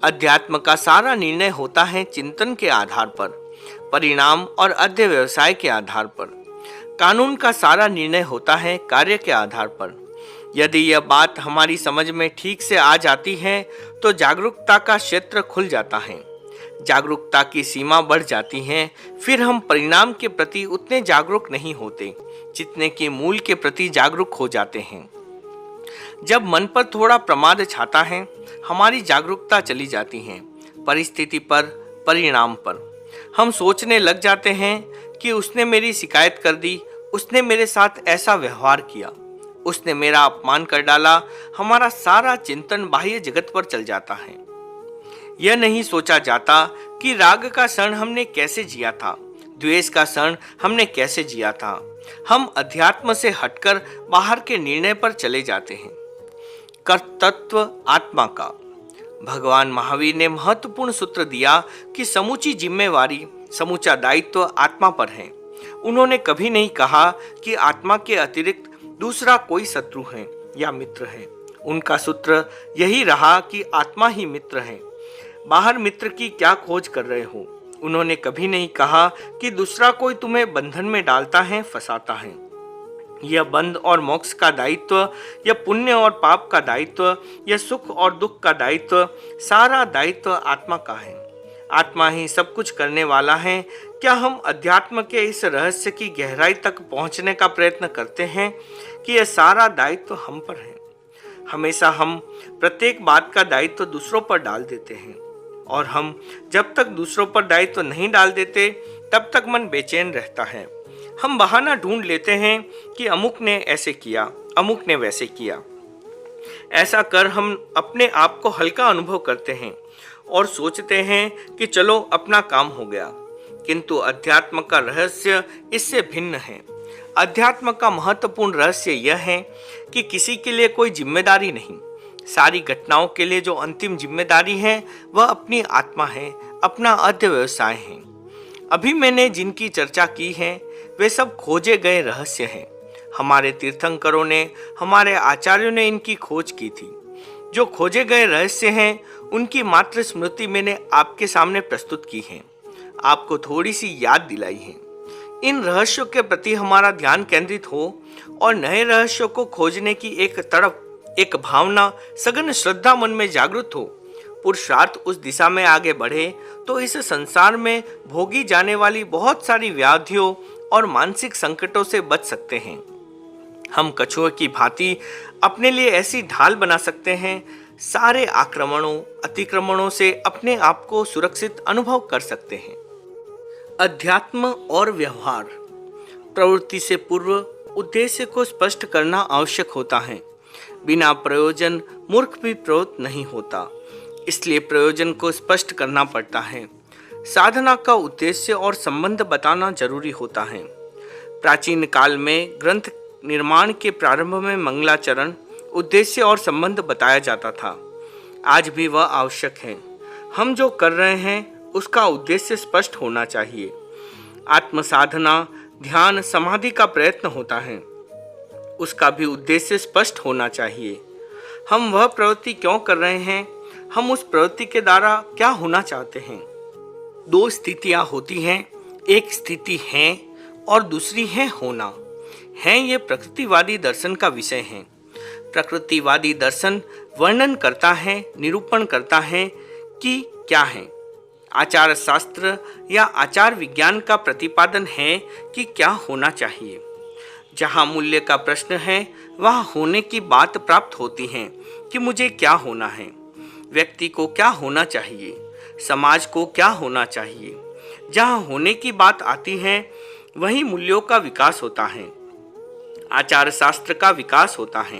अध्यात्म का सारा निर्णय होता है चिंतन के आधार पर, परिणाम और अध्य व्यवसाय के आधार पर। कानून का सारा निर्णय होता है कार्य के आधार पर। यदि यह बात हमारी समझ में ठीक से आ जाती है तो जागरूकता का क्षेत्र खुल जाता है, जागरूकता की सीमा बढ़ जाती है। फिर हम परिणाम के प्रति उतने जागरूक नहीं होते जितने कि मूल के प्रति जागरूक हो जाते हैं। जब मन पर थोड़ा प्रमाद छाता है, हमारी जागरूकता चली जाती है परिस्थिति पर, परिणाम पर। हम सोचने लग जाते हैं कि उसने मेरी शिकायत कर दी, उसने मेरे साथ ऐसा व्यवहार किया, उसने मेरा अपमान कर डाला। हमारा सारा चिंतन बाह्य जगत पर चल जाता है। यह नहीं सोचा जाता कि राग का क्षण हमने कैसे जिया था, द्वेष का क्षण हमने कैसे जिया था। हम अध्यात्म से हटकर बाहर के निर्णय पर चले जाते हैं। कर्तृत्व आत्मा का। भगवान महावीर ने महत्वपूर्ण सूत्र दिया कि समूची जिम्मेवारी, समूचा दायित्व आत्मा पर है। उन्होंने कभी नहीं कहा कि आत्मा के अतिरिक्त दूसरा कोई शत्रु है या मित्र है। उनका सूत्र यही रहा कि आत्मा ही मित्र है। बाहर मित्र की क्या खोज कर रहे हो। उन्होंने कभी नहीं कहा कि दूसरा कोई तुम्हें बंधन में डालता है, फंसाता है। यह बंध और मोक्ष का दायित्व, यह पुण्य और पाप का दायित्व, यह सुख और दुख का दायित्व, सारा दायित्व आत्मा का है। आत्मा ही सब कुछ करने वाला है। क्या हम अध्यात्म के इस रहस्य की गहराई तक पहुंचने का प्रयत्न करते हैं कि यह सारा दायित्व हम पर है। हमेशा हम प्रत्येक बात का दायित्व दूसरों पर डाल देते हैं, और हम जब तक दूसरों पर दायित्व नहीं डाल देते तब तक मन बेचैन रहता है। हम बहाना ढूंढ लेते हैं कि अमुक ने ऐसे किया, अमुक ने वैसे किया। ऐसा कर हम अपने आप को हल्का अनुभव करते हैं और सोचते हैं कि चलो अपना काम हो गया। किंतु अध्यात्म का रहस्य इससे भिन्न है। अध्यात्म का महत्वपूर्ण रहस्य यह है कि किसी के लिए कोई जिम्मेदारी नहीं। सारी घटनाओं के लिए जो अंतिम जिम्मेदारी है वह अपनी आत्मा है, अपना अध्य व्यवसाय है। अभी मैंने जिनकी चर्चा की है वे सब खोजे गए रहस्य हैं। हमारे तीर्थंकरों ने, हमारे आचार्यों ने इनकी खोज की थी। जो खोजे गए रहस्य हैं उनकी मात्र स्मृति मैंने आपके सामने प्रस्तुत की है, आपको थोड़ी सी याद दिलाई है। इन रहस्यों के प्रति हमारा ध्यान केंद्रित हो और नए रहस्यों को खोजने की एक तड़प, एक भावना, सघन श्रद्धा मन में जागृत हो, पुरुषार्थ उस दिशा में आगे बढ़े तो इस संसार में भोगी जाने वाली बहुत सारी व्याधियों और मानसिक संकटों से बच सकते हैं। हम कछुए की भांति अपने लिए ऐसी ढाल बना सकते हैं, सारे आक्रमणों, अतिक्रमणों से अपने आप को सुरक्षित अनुभव कर सकते हैं। अध्यात्म और व्यवहार। प्रवृत्ति से पूर्व उद्देश्य को स्पष्ट करना आवश्यक होता है। बिना प्रयोजन मूर्ख भी प्रवृत्त नहीं होता, इसलिए प्रयोजन को स्पष्ट करना पड़ता है। साधना का उद्देश्य और संबंध बताना जरूरी होता है। प्राचीन काल में ग्रंथ निर्माण के प्रारंभ में मंगलाचरण, उद्देश्य और संबंध बताया जाता था। आज भी वह आवश्यक है। हम जो कर रहे हैं उसका उद्देश्य स्पष्ट होना चाहिए। आत्म साधना, ध्यान, समाधि का प्रयत्न होता है, उसका भी उद्देश्य स्पष्ट होना चाहिए। हम वह प्रवृत्ति क्यों कर रहे हैं, हम उस प्रवृत्ति के द्वारा क्या होना चाहते हैं। दो स्थितियां होती हैं, एक स्थिति है और दूसरी है होना। है ये प्रकृतिवादी दर्शन का विषय है। प्रकृतिवादी दर्शन वर्णन करता है, निरूपण करता है कि क्या है। आचार शास्त्र या आचार विज्ञान का प्रतिपादन है कि क्या होना चाहिए। जहाँ मूल्य का प्रश्न है वहाँ होने की बात प्राप्त होती है कि मुझे क्या होना है, व्यक्ति को क्या होना चाहिए, समाज को क्या होना चाहिए। जहाँ होने की बात आती है वहीं मूल्यों का विकास होता है, आचार शास्त्र का विकास होता है।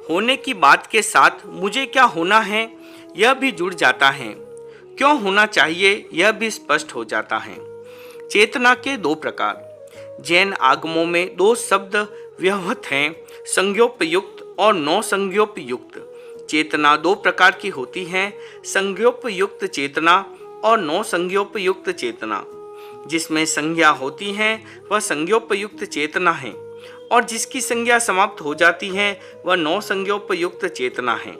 होने की बात के साथ मुझे क्या होना है यह भी जुड़ जाता है, क्यों होना चाहिए यह भी स्पष्ट हो जाता है। चेतना के दो प्रकार। जैन आगमों में दो शब्द व्यवहृत हैं, संज्ञोपयुक्त और नौ संज्ञोपयुक्त। चेतना दो प्रकार की होती है, संज्ञोपयुक्त चेतना और नौ संज्ञोपयुक्त चेतना। जिसमें संज्ञा होती है वह संज्ञोपयुक्त चेतना है और जिसकी संज्ञा समाप्त हो जाती है वह नौ संज्ञोपयुक्त चेतना है।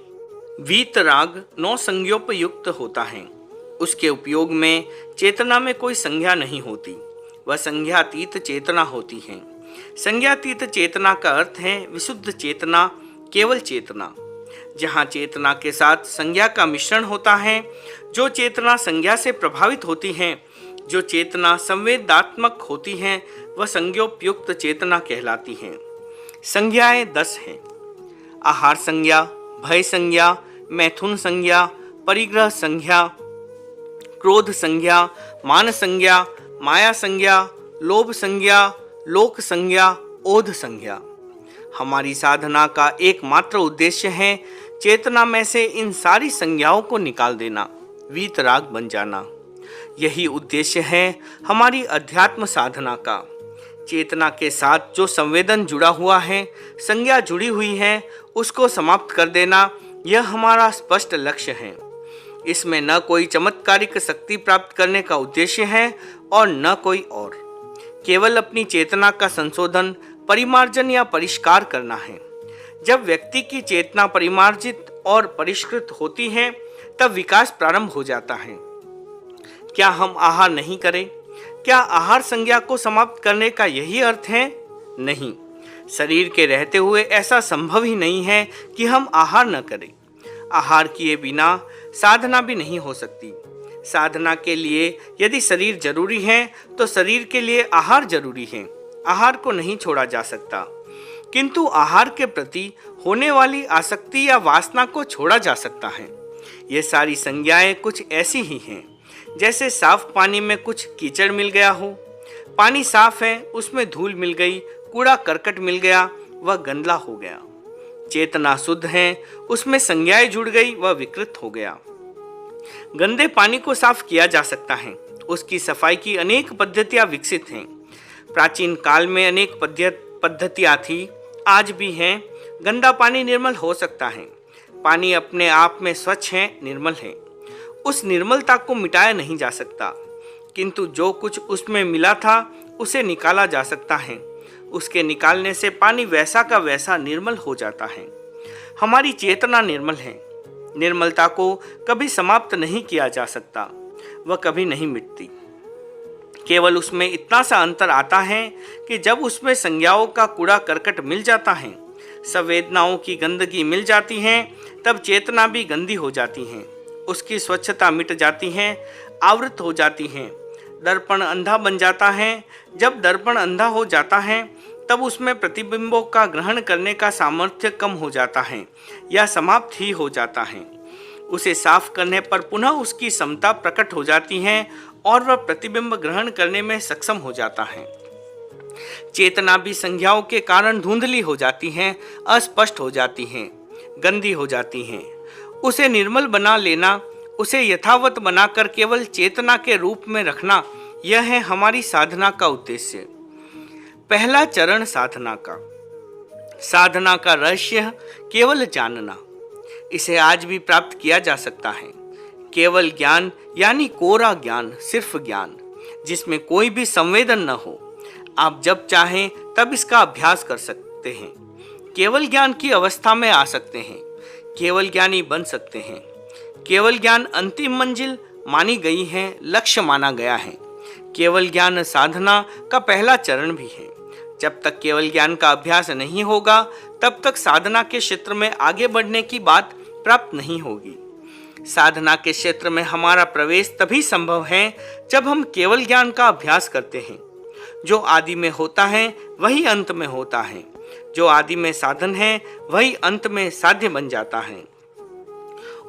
वीतराग नौ संज्ञोपयुक्त होता है। उसके उपयोग में चेतना में कोई संज्ञा नहीं होती, वह संज्ञातीत चेतना होती है। संज्ञातीत चेतना का अर्थ है विशुद्ध चेतना, केवल चेतना। जहाँ चेतना के साथ संज्ञा का मिश्रण होता है, जो चेतना संज्ञा से प्रभावित होती है, जो चेतना संवेदात्मक होती है, वह संज्ञोपयुक्त चेतना कहलाती है। संज्ञाएं 10 हैं। आहार संज्ञा, भय संज्ञा, मैथुन संज्ञा, परिग्रह संज्ञा, क्रोध संज्ञा, मान संज्ञा, माया संज्ञा, लोभ संज्ञा, लोक संज्ञा, ओध संज्ञा। हमारी साधना का एकमात्र उद्देश्य है चेतना में से इन सारी संज्ञाओं को निकाल देना, वीतराग बन जाना। यही उद्देश्य है हमारी अध्यात्म साधना का। चेतना के साथ जो संवेदन जुड़ा हुआ है, संज्ञा जुड़ी हुई है, उसको समाप्त कर देना, यह हमारा स्पष्ट लक्ष्य है। इसमें न कोई चमत्कारिक शक्ति प्राप्त करने का उद्देश्य है और न कोई और। केवल अपनी चेतना का संशोधन, परिमार्जन या परिष्कार करना है। जब व्यक्ति की चेतना परिमार्जित और परिष्कृत होती है तब विकास प्रारंभ हो जाता है। क्या हम आहार नहीं करें? क्या आहार संज्ञा को समाप्त करने का यही अर्थ है? नहीं, शरीर के रहते हुए ऐसा संभव ही नहीं है कि हम आहार न करें। आहार किए बिना साधना भी नहीं हो सकती। साधना के लिए यदि शरीर जरूरी है तो शरीर के लिए आहार जरूरी है। आहार को नहीं छोड़ा जा सकता, किंतु आहार के प्रति होने वाली आसक्ति या वासना को छोड़ा जा सकता है। ये सारी संज्ञाएं कुछ ऐसी ही हैं जैसे साफ पानी में कुछ कीचड़ मिल गया हो। पानी साफ है, उसमें धूल मिल गई, कूड़ा करकट मिल गया, वह गंदला हो गया। चेतना शुद्ध है, उसमें संज्ञाएं जुड़ गई, वह विकृत हो गया। गंदे पानी को साफ किया जा सकता है, उसकी सफाई की अनेक पद्धतियां विकसित हैं। प्राचीन काल में अनेक पद्धतियां थी, आज भी हैं। गंदा पानी निर्मल हो सकता है। पानी अपने आप में स्वच्छ है, निर्मल है। उस निर्मलता को मिटाया नहीं जा सकता, किंतु जो कुछ उसमें मिला था उसे निकाला जा सकता है। उसके निकालने से पानी वैसा का वैसा निर्मल हो जाता है। हमारी चेतना निर्मल है। निर्मलता को कभी समाप्त नहीं किया जा सकता, वह कभी नहीं मिटती। केवल उसमें इतना सा अंतर आता है कि जब उसमें संज्ञाओं का कूड़ा करकट मिल जाता है, संवेदनाओं की गंदगी मिल जाती है, तब चेतना भी गंदी हो जाती है। उसकी स्वच्छता मिट जाती है, आवृत हो जाती है। दर्पण अंधा बन जाता है। जब दर्पण अंधा हो जाता है तब उसमें प्रतिबिंबों का ग्रहण करने का सामर्थ्य कम हो जाता है या समाप्त ही हो जाता है। उसे साफ करने पर पुनः उसकी क्षमता प्रकट हो जाती है और वह प्रतिबिंब ग्रहण करने में सक्षम हो जाता है। चेतना भी संज्ञाओं के कारण धुंधली हो जाती हैं, अस्पष्ट हो जाती हैं, गंदी हो जाती हैं। उसे निर्मल बना लेना, उसे यथावत बनाकर केवल चेतना के रूप में रखना, यह है हमारी साधना का उद्देश्य। पहला चरण साधना का। साधना का रहस्य केवल जानना। इसे आज भी प्राप्त किया जा सकता है। केवल ज्ञान यानी कोरा ज्ञान, सिर्फ ज्ञान जिसमें कोई भी संवेदन न हो। आप जब चाहें तब इसका अभ्यास कर सकते हैं। केवल ज्ञान की अवस्था में आ सकते हैं। केवल ज्ञानी बन सकते हैं। केवल ज्ञान अंतिम मंजिल मानी गई है, लक्ष्य माना गया है। केवल ज्ञान साधना का पहला चरण भी है। जब तक केवल ज्ञान का अभ्यास नहीं होगा तब तक साधना के क्षेत्र में आगे बढ़ने की बात प्राप्त नहीं होगी। साधना के क्षेत्र में हमारा प्रवेश तभी संभव है जब हम केवल ज्ञान का अभ्यास करते हैं। जो आदि में होता है वही अंत में होता है। जो आदि में साधन है वही अंत में साध्य बन जाता है।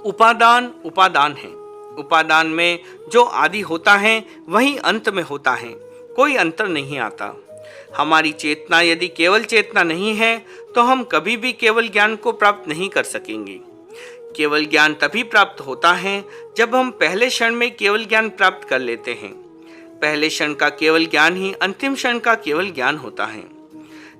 उपादान उपादान है। उपादान में जो आदि होता है वही अंत में होता है। कोई अंतर नहीं आता। हमारी चेतना यदि केवल चेतना नहीं है तो हम कभी भी केवल ज्ञान को प्राप्त नहीं कर सकेंगे। केवल ज्ञान तभी प्राप्त होता है जब हम पहले क्षण में केवल ज्ञान प्राप्त कर लेते हैं। पहले क्षण का केवल ज्ञान ही अंतिम क्षण का केवल ज्ञान होता है।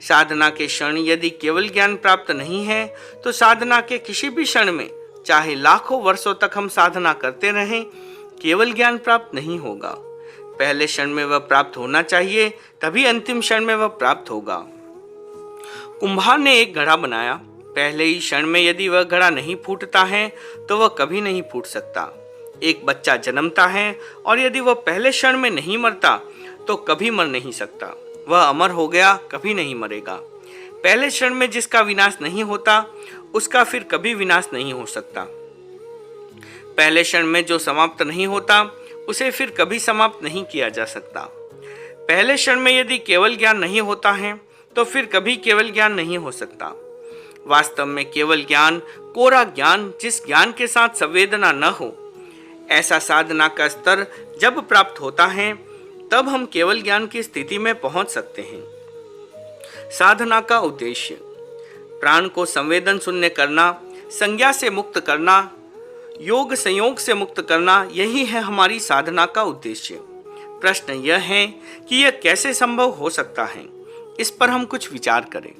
साधना के क्षण यदि केवल ज्ञान प्राप्त नहीं है तो साधना के किसी भी क्षण में, चाहे लाखों वर्षों तक हम साधना करते रहें, केवल ज्ञान प्राप्त नहीं होगा। पहले क्षण में वह प्राप्त होना चाहिए, तभी अंतिम क्षण में वह प्राप्त होगा। कुम्हार ने एक घड़ा बनाया। पहले ही क्षण में यदि वह घड़ा नहीं फूटता है तो वह कभी नहीं फूट सकता। एक बच्चा जन्मता है और यदि वह पहले क्षण में नहीं मरता तो कभी मर नहीं सकता। वह अमर हो गया, कभी नहीं मरेगा। पहले क्षण में जिसका विनाश नहीं होता उसका फिर कभी विनाश नहीं हो सकता। पहले क्षण में जो समाप्त नहीं होता उसे फिर कभी समाप्त नहीं किया जा सकता। पहले क्षण में यदि केवल ज्ञान नहीं होता है तो फिर कभी केवल ज्ञान नहीं हो सकता। वास्तव में केवल ज्ञान, कोरा ज्ञान, जिस ज्ञान के साथ संवेदना न हो, ऐसा साधना का स्तर जब प्राप्त होता है तब हम केवल ज्ञान की स्थिति में पहुंच सकते हैं। साधना का उद्देश्य प्राण को संवेदन शून्य करना, संज्ञा से मुक्त करना, योग संयोग से मुक्त करना, यही है हमारी साधना का उद्देश्य। प्रश्न यह है कि यह कैसे संभव हो सकता है। इस पर हम कुछ विचार करें।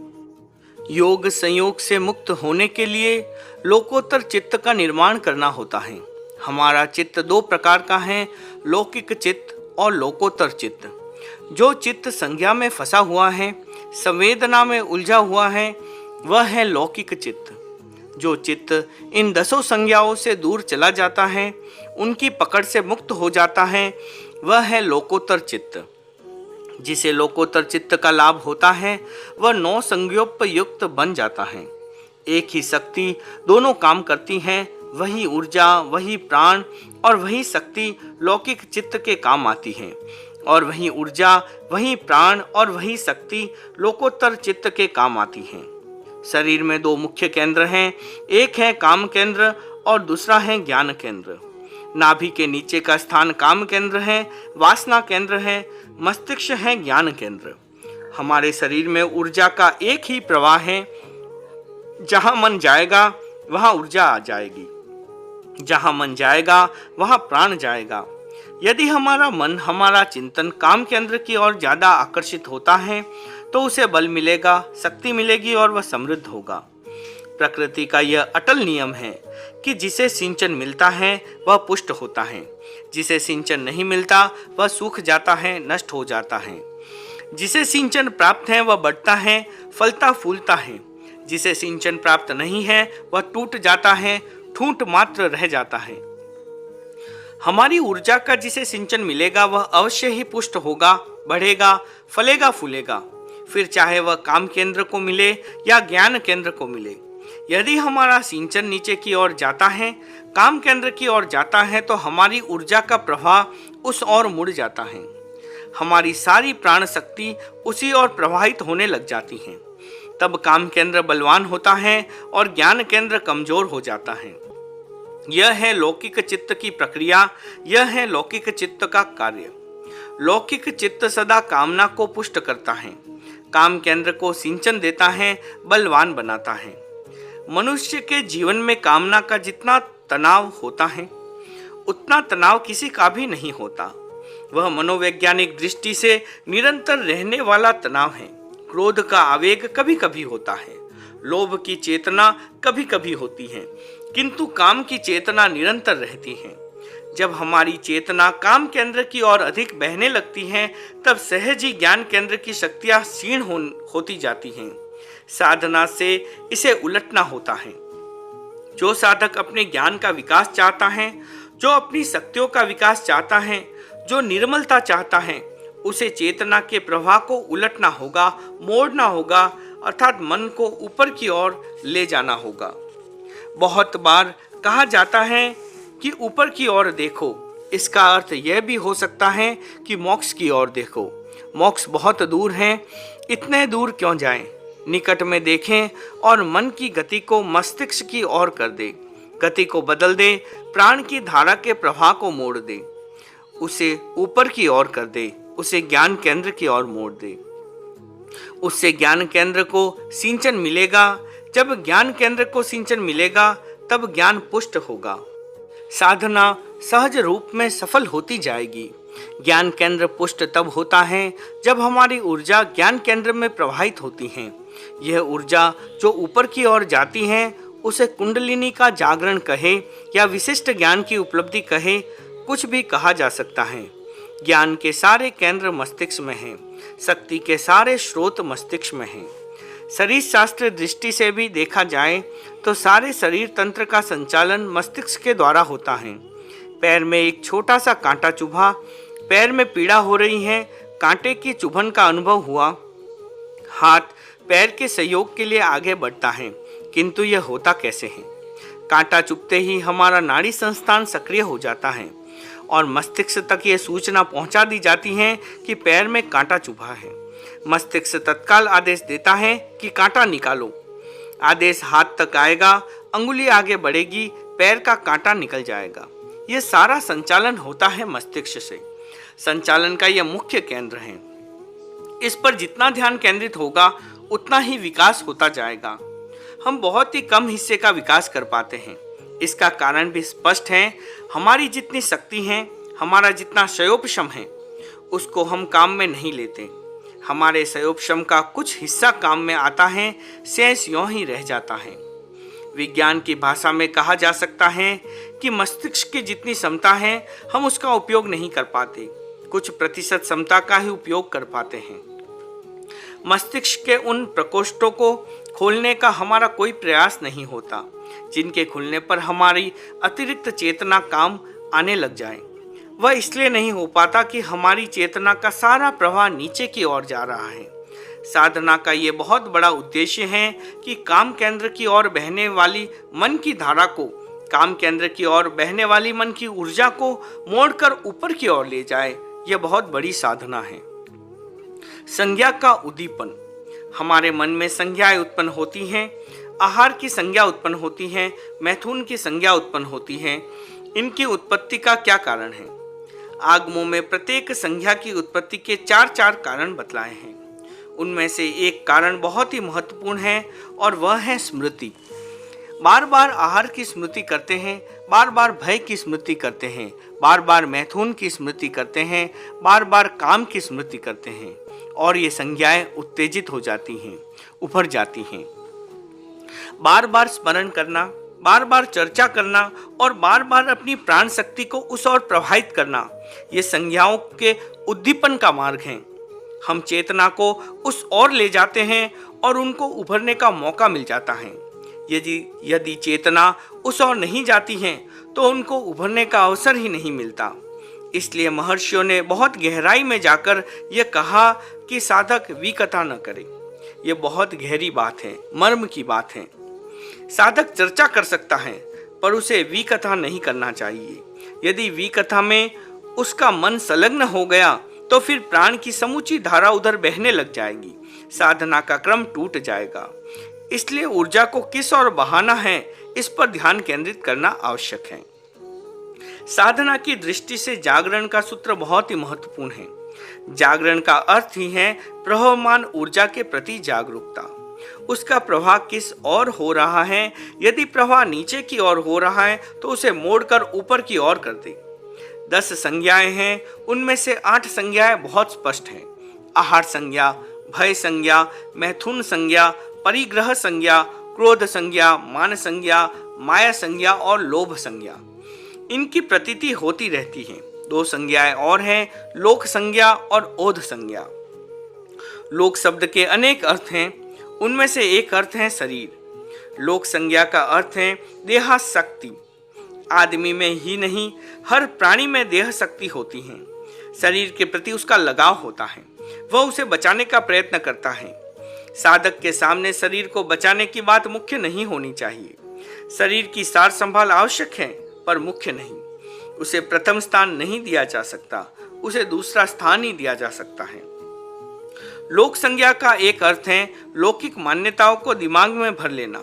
योग संयोग से मुक्त होने के लिए लोकोत्तर चित्त का निर्माण करना होता है। हमारा चित्त दो प्रकार का है, लौकिक चित्त और लोकोत्तर चित्त। जो चित्त संज्ञा में फंसा हुआ है, संवेदना में उलझा हुआ है, वह है लौकिक चित्त। जो चित्त इन 10 संज्ञाओं से दूर चला जाता है, उनकी पकड़ से मुक्त हो जाता है, वह है लोकोत्तर चित्त। जिसे लोकोत्तर चित्त का लाभ होता है वह 9 संज्ञोपयुक्त बन जाता है। एक ही शक्ति दोनों काम करती हैं। वही ऊर्जा, वही प्राण और वही शक्ति लौकिक चित्त के काम आती है, और वही ऊर्जा, वही प्राण और वही शक्ति लोकोत्तर चित्त के काम आती हैं। शरीर में 2 मुख्य केंद्र हैं, एक है काम केंद्र और दूसरा है ज्ञान केंद्र। नाभि के नीचे का स्थान काम केंद्र है, वासना केंद्र है, मस्तिष्क है ज्ञान केंद्र। हमारे शरीर में ऊर्जा का एक ही प्रवाह है। जहां मन जाएगा वहां ऊर्जा आ जाएगी, जहां मन जाएगा वहां प्राण जाएगा। यदि हमारा मन, हमारा चिंतन काम केंद्र की ओर ज्यादा आकर्षित होता है तो उसे बल मिलेगा, शक्ति मिलेगी और वह समृद्ध होगा। प्रकृति का यह अटल नियम है कि जिसे सिंचन मिलता है वह पुष्ट होता है, जिसे सिंचन नहीं मिलता वह सूख जाता है, नष्ट हो जाता है। जिसे सिंचन प्राप्त है वह बढ़ता है, फलता फूलता है। जिसे सिंचन प्राप्त नहीं है वह टूट जाता है, ठूंठ मात्र रह जाता है। हमारी ऊर्जा का जिसे सिंचन मिलेगा वह अवश्य ही पुष्ट होगा, बढ़ेगा, फलेगा, फूलेगा, फिर चाहे वह काम केंद्र को मिले या ज्ञान केंद्र को मिले। यदि हमारा सिंचन नीचे की ओर जाता है, काम केंद्र की ओर जाता है, तो हमारी ऊर्जा का प्रवाह उस ओर मुड़ जाता है। हमारी सारी प्राण शक्ति उसी ओर प्रवाहित होने लग जाती है। तब काम केंद्र बलवान होता है और ज्ञान केंद्र कमजोर हो जाता है। यह है लौकिक चित्त की प्रक्रिया, यह है लौकिक चित्त का कार्य। लौकिक चित्त सदा कामना को पुष्ट करता है, काम केंद्र को सिंचन देता है, बलवान बनाता है। मनुष्य के जीवन में कामना का जितना तनाव होता है उतना तनाव किसी का भी नहीं होता। वह मनोवैज्ञानिक दृष्टि से निरंतर रहने वाला तनाव है। क्रोध का आवेग कभी कभी होता है, लोभ की चेतना कभी कभी होती है, किंतु काम की चेतना निरंतर रहती है। जब हमारी चेतना काम केंद्र की ओर अधिक बहने लगती है, तब सहज ही ज्ञान केंद्र की शक्तियां क्षीण होती जाती हैं। साधना से इसे उलटना होता है। जो साधक अपने ज्ञान का विकास चाहता है, जो अपनी शक्तियों का विकास चाहता है, जो निर्मलता चाहता है, उसे चेतना के प्रवाह को उलटना होगा, मोड़ना होगा, अर्थात मन को ऊपर की ओर ले जाना होगा। बहुत बार कहा जाता है कि ऊपर की ओर देखो। इसका अर्थ यह भी हो सकता है कि मोक्ष की ओर देखो। मोक्ष बहुत दूर है, इतने दूर क्यों जाएं? निकट में देखें और मन की गति को मस्तिष्क की ओर कर दे, गति को बदल दे, प्राण की धारा के प्रवाह को मोड़ दे, उसे ऊपर की ओर कर दे, उसे ज्ञान केंद्र की ओर मोड़ दे। उससे ज्ञान केंद्र को सिंचन मिलेगा। जब ज्ञान केंद्र को सिंचन मिलेगा, तब ज्ञान पुष्ट होगा। साधना सहज रूप में सफल होती जाएगी। ज्ञान केंद्र पुष्ट तब होता है जब हमारी ऊर्जा ज्ञान केंद्र में प्रवाहित होती है। यह ऊर्जा जो ऊपर की ओर जाती है, उसे कुंडलिनी का जागरण कहे या विशिष्ट ज्ञान की उपलब्धि कहे, कुछ भी कहा जा सकता है। ज्ञान के सारे केंद्र मस्तिष्क में हैं, शक्ति के सारे स्रोत मस्तिष्क में हैं। शरीर शास्त्र दृष्टि से भी देखा जाए तो सारे शरीर तंत्र का संचालन मस्तिष्क के द्वारा होता है। पैर में एक छोटा सा कांटा चुभा, पैर में पीड़ा हो रही है, कांटे की चुभन का अनुभव हुआ, हाथ पैर के सहयोग के लिए आगे बढ़ता है, किंतु यह होता कैसे है? कांटा चुभते ही हमारा नाड़ी संस्थान सक्रिय हो जाता है और मस्तिष्क तक यह सूचना पहुंचा दी जाती है कि पैर में कांटा चुभा है। मस्तिष्क तत्काल आदेश देता है कि कांटा निकालो। आदेश हाथ तक आएगा, अंगुली आगे बढ़ेगी, पैर का कांटा निकल जाएगा। यह सारा संचालन होता है मस्तिष्क से। संचालन का यह मुख्य केंद्र है। इस पर जितना ध्यान केंद्रित होगा, उतना ही विकास होता जाएगा। हम बहुत ही कम हिस्से का विकास कर पाते हैं। इसका कारण भी स्पष्ट है। हमारी जितनी शक्ति है, हमारा जितना शयोपशम है, उसको हम काम में नहीं लेते। हमारे शयोपशम का कुछ हिस्सा काम में आता है, शेष यूं ही रह जाता है। विज्ञान की भाषा में कहा जा सकता है कि मस्तिष्क की जितनी क्षमता है, हम उसका उपयोग नहीं कर पाते, कुछ प्रतिशत क्षमता का ही उपयोग कर पाते हैं। मस्तिष्क के उन प्रकोष्ठों को खोलने का हमारा कोई प्रयास नहीं होता, जिनके खुलने पर हमारी अतिरिक्त चेतना काम आने लग जाए। वह इसलिए नहीं हो पाता कि हमारी चेतना का सारा प्रवाह नीचे की ओर जा रहा है। साधना का ये बहुत बड़ा उद्देश्य है कि काम केंद्र की ओर बहने वाली मन की धारा को, काम केंद्र की ओर बहने वाली मन की ऊर्जा को मोड़कर ऊपर की ओर ले जाए। यह बहुत बड़ी साधना है। संज्ञा का उद्दीपन। हमारे मन में संज्ञाएं उत्पन्न होती हैं। आहार की संज्ञा उत्पन्न होती है, मैथुन की संज्ञा उत्पन्न होती है। इनकी उत्पत्ति का क्या कारण है? आगमों में प्रत्येक संज्ञा की उत्पत्ति के चार कारण बतलाए हैं। उनमें से एक कारण बहुत ही महत्वपूर्ण है और वह है स्मृति। बार बार आहार की स्मृति करते हैं, बार बार भय की स्मृति करते हैं, बार बार मैथुन की स्मृति करते हैं, बार बार काम की स्मृति करते हैं और ये संज्ञाएं उत्तेजित हो जाती हैं, उभर जाती हैं। बार बार स्मरण करना, बार बार चर्चा करना और बार बार अपनी प्राण शक्ति को उस ओर प्रवाहित करना, ये संज्ञाओं के उद्दीपन का मार्ग है। हम चेतना को उस ओर ले जाते हैं और उनको उभरने का मौका मिल जाता है। यदि चेतना उस ओर नहीं जाती है तो उनको उभरने का अवसर ही नहीं मिलता। इसलिए महर्षियों ने बहुत गहराई में जाकर यह कहा कि साधक विकथा न करे। यह बहुत गहरी बात है, मर्म की बात है। साधक चर्चा कर सकता है, पर उसे विकथा नहीं करना चाहिए। यदि विकथा में उसका मन संलग्न हो गया तो फिर प्राण की समूची धारा उधर बहने लग जाएगी, साधना का क्रम टूट जाएगा। इसलिए ऊर्जा को किस ओर बहाना है, इस पर ध्यान केंद्रित करना आवश्यक है। साधना की दृष्टि से जागरण का सूत्र बहुत ही महत्वपूर्ण है। जागरण का अर्थ ही है प्रवहमान ऊर्जा के प्रति जागरूकता। उसका प्रवाह किस ओर हो रहा है। यदि प्रवाह नीचे की ओर हो रहा है तो उसे मोड़कर ऊपर की ओर कर दे। 10 संज्ञाएं हैं, उनमें से 8 संज्ञाएं बहुत स्पष्ट हैं। आहार संज्ञा, भय संज्ञा, मैथुन संज्ञा, परिग्रह संज्ञा, क्रोध संज्ञा, मान संज्ञा, माया संज्ञा और लोभ संज्ञा। इनकी प्रतीति होती रहती है। दो संज्ञाएं और हैं, लोक संज्ञा और ओध संज्ञा। लोक शब्द के अनेक अर्थ हैं, उनमें से एक अर्थ है शरीर। लोक संज्ञा का अर्थ है देहाशक्ति। आदमी में ही नहीं, हर प्राणी में देह शक्ति होती है। शरीर के प्रति उसका लगाव होता है, वह उसे बचाने का प्रयत्न करता है। साधक के सामने शरीर को बचाने की बात मुख्य नहीं होनी चाहिए। शरीर की सार संभाल आवश्यक है, पर मुख्य नहीं। उसे प्रथम स्थान नहीं दिया जा सकता, उसे दूसरा स्थान ही दिया जा सकता है। लोक संज्ञा का एक अर्थ है लौकिक मान्यताओं को दिमाग में भर लेना।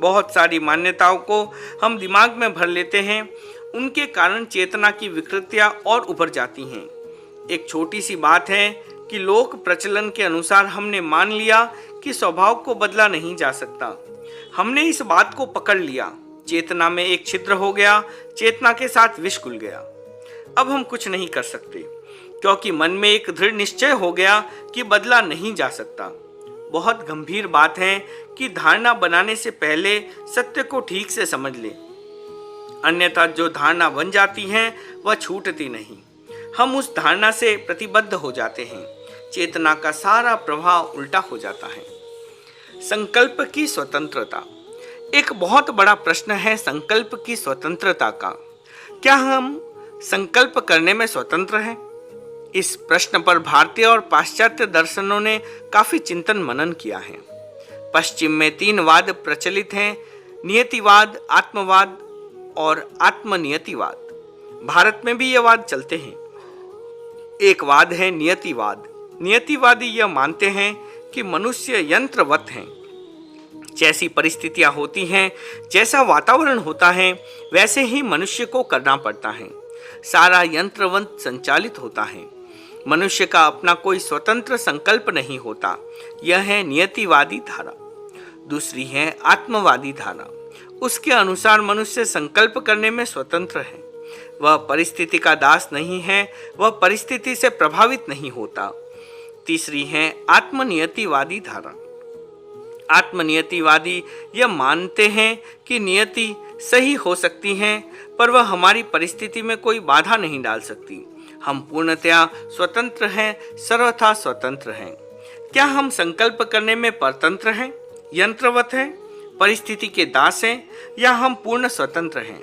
बहुत सारी मान्यताओं को हम दिमाग में भर लेते हैं, उनके कारण चेतना की विकृतियां और उभर जाती हैं। एक छोटी सी बात है कि लोक प्रचलन के अनुसार हमने मान लिया कि स्वभाव को बदला नहीं जा सकता। हमने इस बात को पकड़ लिया, चेतना में एक छिद्र हो गया, चेतना के साथ विष घुल गया। अब हम कुछ नहीं कर सकते, क्योंकि मन में एक दृढ़ निश्चय हो गया कि बदला नहीं जा सकता। बहुत गंभीर बात है कि धारणा बनाने से पहले सत्य को ठीक से समझ ले, अन्यथा जो धारणा बन जाती है वह छूटती नहीं। हम उस धारणा से प्रतिबद्ध हो जाते हैं, चेतना का सारा प्रभाव उल्टा हो जाता है। संकल्प की स्वतंत्रता एक बहुत बड़ा प्रश्न है। संकल्प की स्वतंत्रता का, क्या हम संकल्प करने में स्वतंत्र हैं? इस प्रश्न पर भारतीय और पाश्चात्य दर्शनों ने काफी चिंतन मनन किया है। पश्चिम में 3 वाद प्रचलित हैं, नियतिवाद, आत्मवाद और आत्मनियतिवाद। भारत में भी ये वाद चलते हैं। एक वाद है नियतिवाद। नियतिवादी यह मानते हैं कि मनुष्य यंत्रवत हैं। जैसी परिस्थितियां होती हैं, जैसा वातावरण होता है, वैसे ही मनुष्य को करना पड़ता है। सारा यंत्रवत संचालित होता है। मनुष्य का अपना कोई स्वतंत्र संकल्प नहीं होता। यह है नियतिवादी धारा। दूसरी है आत्मवादी धारा। उसके अनुसार मनुष्य संकल्प करने में स्वतंत्र है। वह परिस्थिति का दास नहीं है, वह परिस्थिति से प्रभावित नहीं होता। तीसरी है आत्मनियतिवादी धारा। आत्मनियतिवादी यह मानते हैं कि नियति सही हो सकती है, पर वह हमारी परिस्थिति में कोई बाधा नहीं डाल सकती। हम पूर्णतया स्वतंत्र हैं, सर्वथा स्वतंत्र हैं। क्या हम संकल्प करने में परतंत्र हैं, यंत्रवत हैं, परिस्थिति के दास हैं, या हम पूर्ण स्वतंत्र हैं?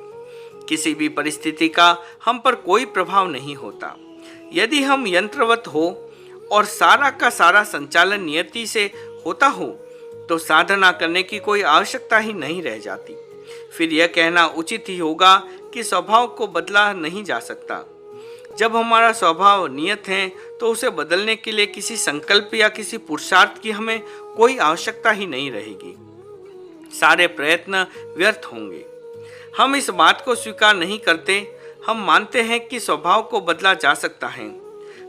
किसी भी परिस्थिति का हम पर कोई प्रभाव नहीं होता। यदि हम यंत्रवत हो और सारा का सारा संचालन नियति से होता हो, तो साधना करने की कोई आवश्यकता ही नहीं रह जाती। फिर यह कहना उचित ही होगा कि स्वभाव को बदला नहीं जा सकता। जब हमारा स्वभाव नियत है, तो उसे बदलने के लिए किसी संकल्प या किसी पुरुषार्थ की हमें कोई आवश्यकता ही नहीं रहेगी। सारे प्रयत्न व्यर्थ होंगे। हम इस बात को स्वीकार नहीं करते। हम मानते हैं कि स्वभाव को बदला जा सकता है।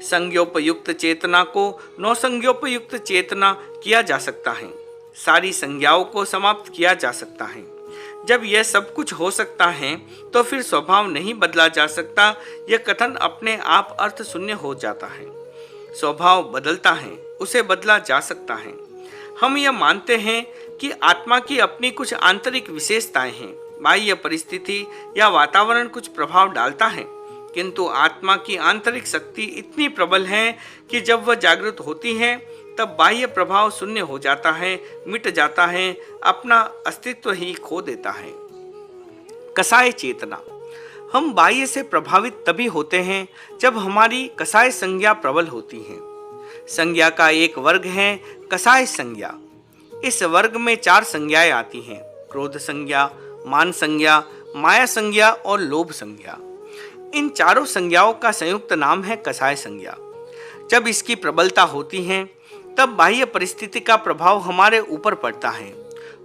संज्ञोपयुक्त चेतना को नौसंज्ञोपयुक्त चेतना किया जा सकता है। सारी संज्ञाओं को समाप्त किया जा सकता है। जब यह सब कुछ हो सकता है, तो फिर स्वभाव नहीं बदला जा सकता। यह कथन अपने आप अर्थ शून्य हो जाता है। स्वभाव बदलता है, उसे बदला जा सकता है। हम यह मानते हैं कि आत्मा की अपनी कुछ आंतरिक विशेषताएं हैं। बाह्य परिस्थिति या वातावरण कुछ प्रभाव डालता है, किंतु आत्मा की आंतरिक शक्ति इतनी प्रबल है कि जब वह जागृत होती है, तब बाह्य प्रभाव शून्य हो जाता है, मिट जाता है, अपना अस्तित्व ही खो देता है। कसाय चेतना। हम बाह्य से प्रभावित तभी होते हैं जब हमारी कसाय संज्ञा प्रबल होती है। संज्ञा का एक वर्ग है कसाय संज्ञा। इस वर्ग में 4 संज्ञाएं आती हैं: क्रोध संज्ञा, मान संज्ञा, माया संज्ञा और लोभ संज्ञा। इन चारों संज्ञाओं का संयुक्त नाम है कसाय संज्ञा। जब इसकी प्रबलता होती है, तब बाह्य परिस्थिति का प्रभाव हमारे ऊपर पड़ता है,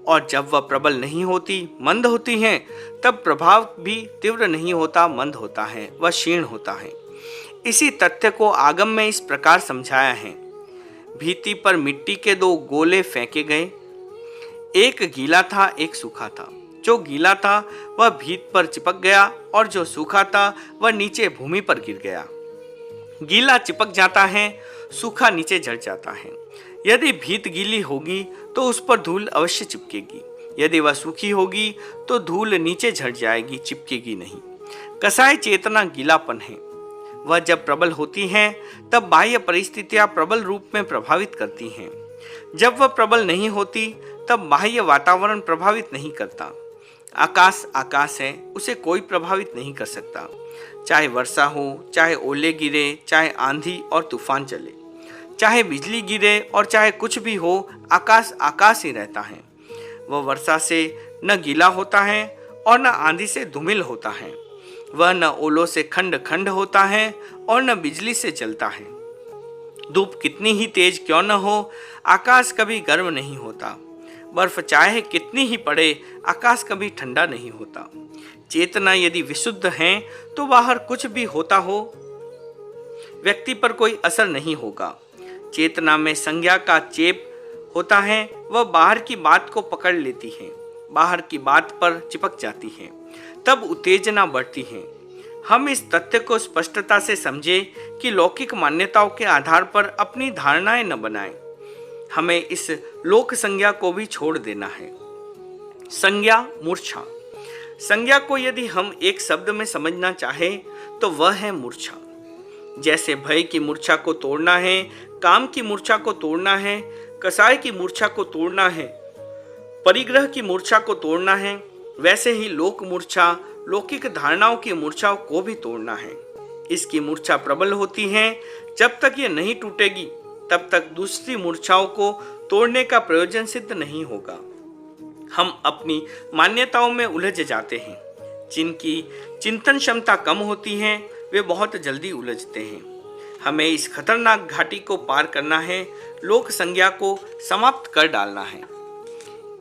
और जब वह प्रबल नहीं होती, मंद होती है, तब प्रभाव भी तीव्र नहीं होता, मंद होता है, वह क्षीण होता है। इसी तथ्य को आगम में इस प्रकार समझाया है: भीति पर मिट्टी के 2 गोले फेंके गए, एक गीला था, एक सूखा था। जो गीला था वह भीत पर चिपक गया, और जो सूखा था वह नीचे भूमि पर गिर गया। गीला चिपक जाता है, सूखा नीचे जड़ जाता है। यदि भीत गीली होगी तो उस पर धूल अवश्य चिपकेगी, यदि वह सूखी होगी तो धूल नीचे झड़ जाएगी, चिपकेगी नहीं। कसाय चेतना गीलापन है। वह जब प्रबल होती है तब बाह्य परिस्थितियां प्रबल रूप में प्रभावित करती हैं। जब वह प्रबल नहीं होती तब बाह्य वातावरण प्रभावित नहीं करता। आकाश आकाश है, उसे कोई प्रभावित नहीं कर सकता। चाहे वर्षा हो, चाहे ओले गिरे, चाहे आंधी और तूफान चले, चाहे बिजली गिरे और चाहे कुछ भी हो, आकाश आकाश ही रहता है। वह वर्षा से न गीला होता है और न आंधी से धूमिल होता है। वह न ओलों से खंड खंड होता है और न बिजली से जलता है। धूप कितनी ही तेज क्यों न हो, आकाश कभी गर्म नहीं होता। बर्फ चाहे कितनी ही पड़े, आकाश कभी ठंडा नहीं होता। चेतना यदि विशुद्ध है तो बाहर कुछ भी होता हो, व्यक्ति पर कोई असर नहीं होगा। चेतना में संज्ञा का चेप होता है, वह बाहर की बात को पकड़ लेती है, बाहर की बात पर चिपक जाती है, तब उत्तेजना बढ़ती है। हम इस तथ्य को स्पष्टता से समझें कि लौकिक मान्यताओं के आधार पर अपनी धारणाएं न बनाएं। हमें इस लोक संज्ञा को भी छोड़ देना है। संज्ञा मूर्छा। संज्ञा को यदि हम एक शब्द में समझना चाहें तो वह है मूर्छा। जैसे भय की मूर्छा को तोड़ना है, काम की मूर्छा को तोड़ना है, कसाय की मूर्छा को तोड़ना है, परिग्रह की मूर्छा को तोड़ना है, वैसे ही लोक मूर्छा, लौकिक धारणाओं की मूर्छाओं को भी तोड़ना है। इसकी मूर्छा प्रबल होती है। जब तक ये नहीं टूटेगी तब तक दूसरी मूर्छाओं को तोड़ने का प्रयोजन सिद्ध नहीं होगा। हम अपनी मान्यताओं में उलझ जाते हैं। जिनकी चिंतन क्षमता कम होती है वे बहुत जल्दी उलझते हैं। हमें इस खतरनाक घाटी को पार करना है, लोक संज्ञा को समाप्त कर डालना है।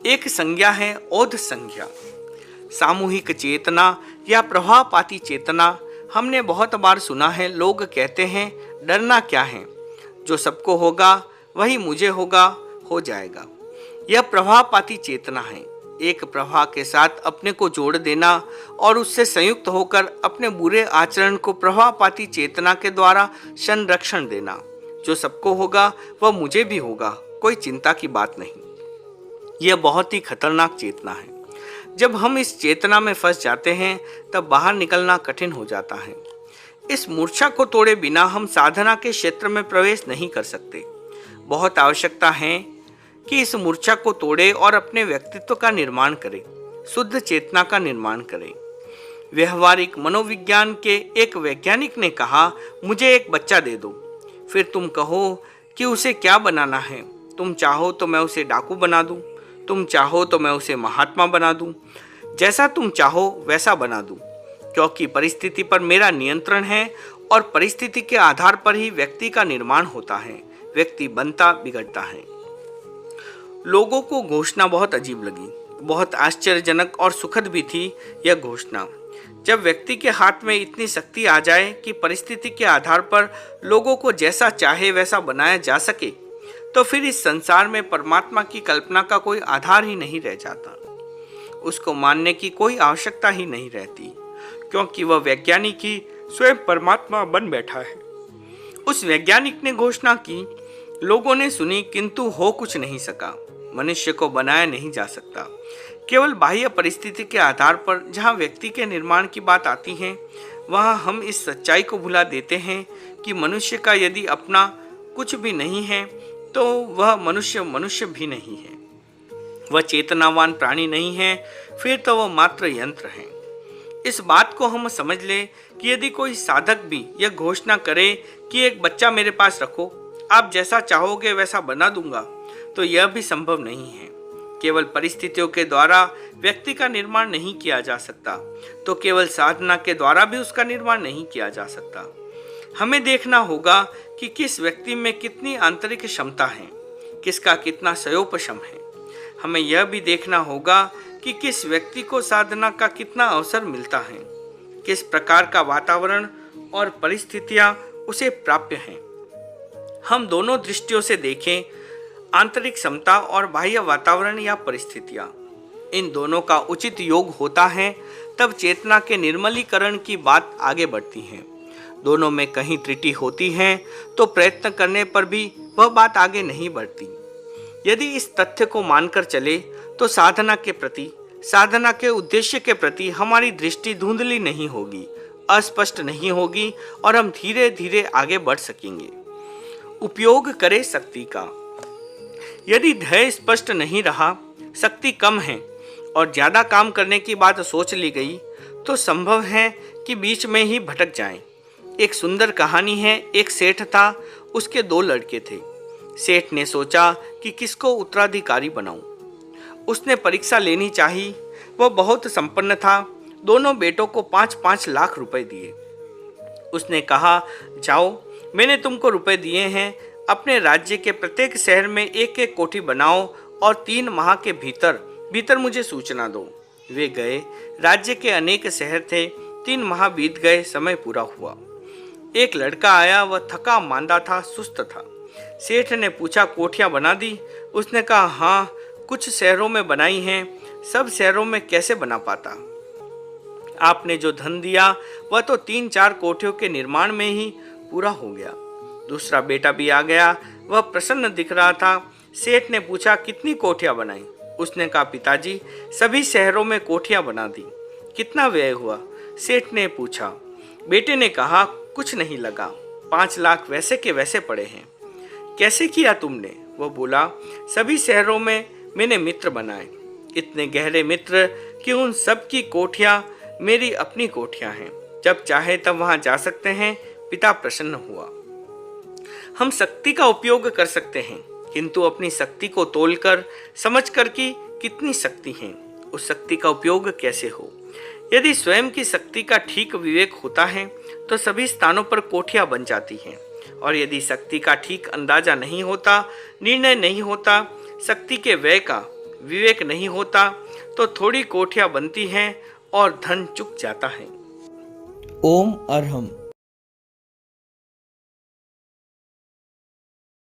एक संज्ञा है औध संज्ञा, सामूहिक चेतना या प्रभावपाती चेतना। हमने बहुत बार सुना है, लोग कहते हैं डरना क्या है, जो सबको होगा वही मुझे होगा, हो जाएगा। यह प्रभावपाती चेतना है। एक प्रवाह के साथ अपने को जोड़ देना और उससे संयुक्त होकर अपने बुरे आचरण को प्रभावपाती चेतना के द्वारा संरक्षण देना। जो सबको होगा वह मुझे भी होगा, कोई चिंता की बात नहीं। यह बहुत ही खतरनाक चेतना है। जब हम इस चेतना में फंस जाते हैं तब बाहर निकलना कठिन हो जाता है। इस मूर्छा को तोड़े बिना हम साधना के क्षेत्र में प्रवेश नहीं कर सकते। बहुत आवश्यकता है कि इस मूर्छा को तोड़े और अपने व्यक्तित्व का निर्माण करे, शुद्ध चेतना का निर्माण करे। व्यवहारिक मनोविज्ञान के एक वैज्ञानिक ने कहा, मुझे एक बच्चा दे दो, फिर तुम कहो कि उसे क्या बनाना है। तुम चाहो तो मैं उसे डाकू बना दूं, तुम चाहो तो मैं उसे महात्मा बना दूं, जैसा तुम चाहो वैसा बना दूं, क्योंकि परिस्थिति पर मेरा नियंत्रण है और परिस्थिति के आधार पर ही व्यक्ति का निर्माण होता है, व्यक्ति बनता बिगड़ता है। लोगों को घोषणा बहुत अजीब लगी, बहुत आश्चर्यजनक और सुखद भी थी यह घोषणा। जब व्यक्ति के हाथ में इतनी शक्ति आ जाए कि परिस्थिति के आधार पर लोगों को जैसा चाहे वैसा बनाया जा सके, तो फिर इस संसार में परमात्मा की कल्पना का कोई आधार ही नहीं रह जाता। उसको मानने की कोई आवश्यकता ही नहीं रहती, क्योंकि वह वैज्ञानिक ही स्वयं परमात्मा बन बैठा है। उस वैज्ञानिक ने घोषणा की, लोगों ने सुनी, किंतु हो कुछ नहीं सका। मनुष्य को बनाया नहीं जा सकता। केवल बाह्य परिस्थिति के आधार पर जहाँ व्यक्ति के निर्माण की बात आती है, वहाँ हम इस सच्चाई को भुला देते हैं कि मनुष्य का यदि अपना कुछ भी नहीं है तो वह मनुष्य भी नहीं है। वह चेतनावान प्राणी नहीं है, फिर तो वह मात्र यंत्र है। इस बात को हम समझ ले कि यदि कोई साधक भी यह घोषणा करे कि एक बच्चा मेरे पास रखो, आप जैसा चाहोगे वैसा बना दूंगा, तो यह भी संभव नहीं है। केवल परिस्थितियों के द्वारा व्यक्ति का निर्माण नहीं किया जा सकता, तो केवल साधना के द्वारा भी उसका निर्माण नहीं किया जा सकता। हमें देखना होगा कि किस व्यक्ति में कितनी आंतरिक क्षमता है, किसका कितना सयोपशम है। हमें यह भी देखना होगा कि किस व्यक्ति को साधना का कितना अवसर मिलता है, किस प्रकार का वातावरण और परिस्थितियां उसे प्राप्य हैं। हम दोनों दृष्टियों से देखें, आंतरिक क्षमता और बाह्य वातावरण या परिस्थितियां, इन दोनों का उचित योग होता है, तब चेतना के निर्मलीकरण की बात आगे बढ़ती है। दोनों में कहीं त्रुटि होती है तो प्रयत्न करने पर भी वह बात आगे नहीं बढ़ती। यदि इस तथ्य को मानकर चले तो साधना के प्रति, साधना के उद्देश्य के प्रति हमारी दृष्टि धुंधली नहीं होगी, अस्पष्ट नहीं होगी और हम धीरे धीरे आगे बढ़ सकेंगे। उपयोग करें शक्ति का। यदि ध्येय स्पष्ट नहीं रहा, शक्ति कम है और ज्यादा काम करने की बात सोच ली गई तो संभव है कि बीच में ही भटक जाएं। एक सुंदर कहानी है। एक सेठ था, उसके 2 लड़के थे। सेठ ने सोचा कि किसको उत्तराधिकारी बनाऊं। उसने परीक्षा लेनी चाहिए। वह बहुत संपन्न था। दोनों बेटों को 5-5 लाख रुपए दिए। उसने कहा, जाओ, मैंने तुमको रुपए दिए हैं, अपने राज्य के प्रत्येक शहर में 1-1 कोठी बनाओ और 3 माह के भीतर मुझे सूचना दो। वे गए। राज्य के अनेक शहर थे। 3 माह बीत गए, समय पूरा हुआ। एक लड़का आया। वह थका मांदा था, सुस्त था। सेठ ने पूछा, कोठियां बना दी? उसने कहा, हाँ, कुछ शहरों में बनाई हैं, सब शहरों में कैसे बना पाता। आपने जो धन दिया वह तो 3-4 कोठियों के निर्माण में ही पूरा हो गया। दूसरा बेटा भी आ गया। वह प्रसन्न दिख रहा था। सेठ ने पूछा, कितनी कोठियां बनाई? उसने कहा, पिताजी, सभी शहरों में कोठियां बना दी। कितना व्यय हुआ? सेठ ने पूछा। बेटे ने कहा, कुछ नहीं लगा, 5 लाख वैसे के वैसे पड़े हैं। कैसे किया तुमने? वह बोला, सभी शहरों में मैंने मित्र बनाए, इतने गहरे मित्र कि उन सब की कोठियां मेरी अपनी कोठियां हैं। जब चाहे तब वहां जा सकते हैं। पिता प्रसन्न हुआ। हम शक्ति का उपयोग कर सकते हैं, किंतु अपनी शक्ति को तोलकर समझकर कि कितनी शक्ति है, उस शक्ति का उपयोग कैसे हो। यदि स्वयं की शक्ति का ठीक विवेक होता है तो सभी स्थानों पर कोठियां बन जाती हैं, और यदि शक्ति का ठीक अंदाजा नहीं होता, निर्णय नहीं होता, शक्ति के व्यय का विवेक नहीं होता, तो थोड़ी कोठियां बनती हैं और धन चुक जाता है। ओम अरहम।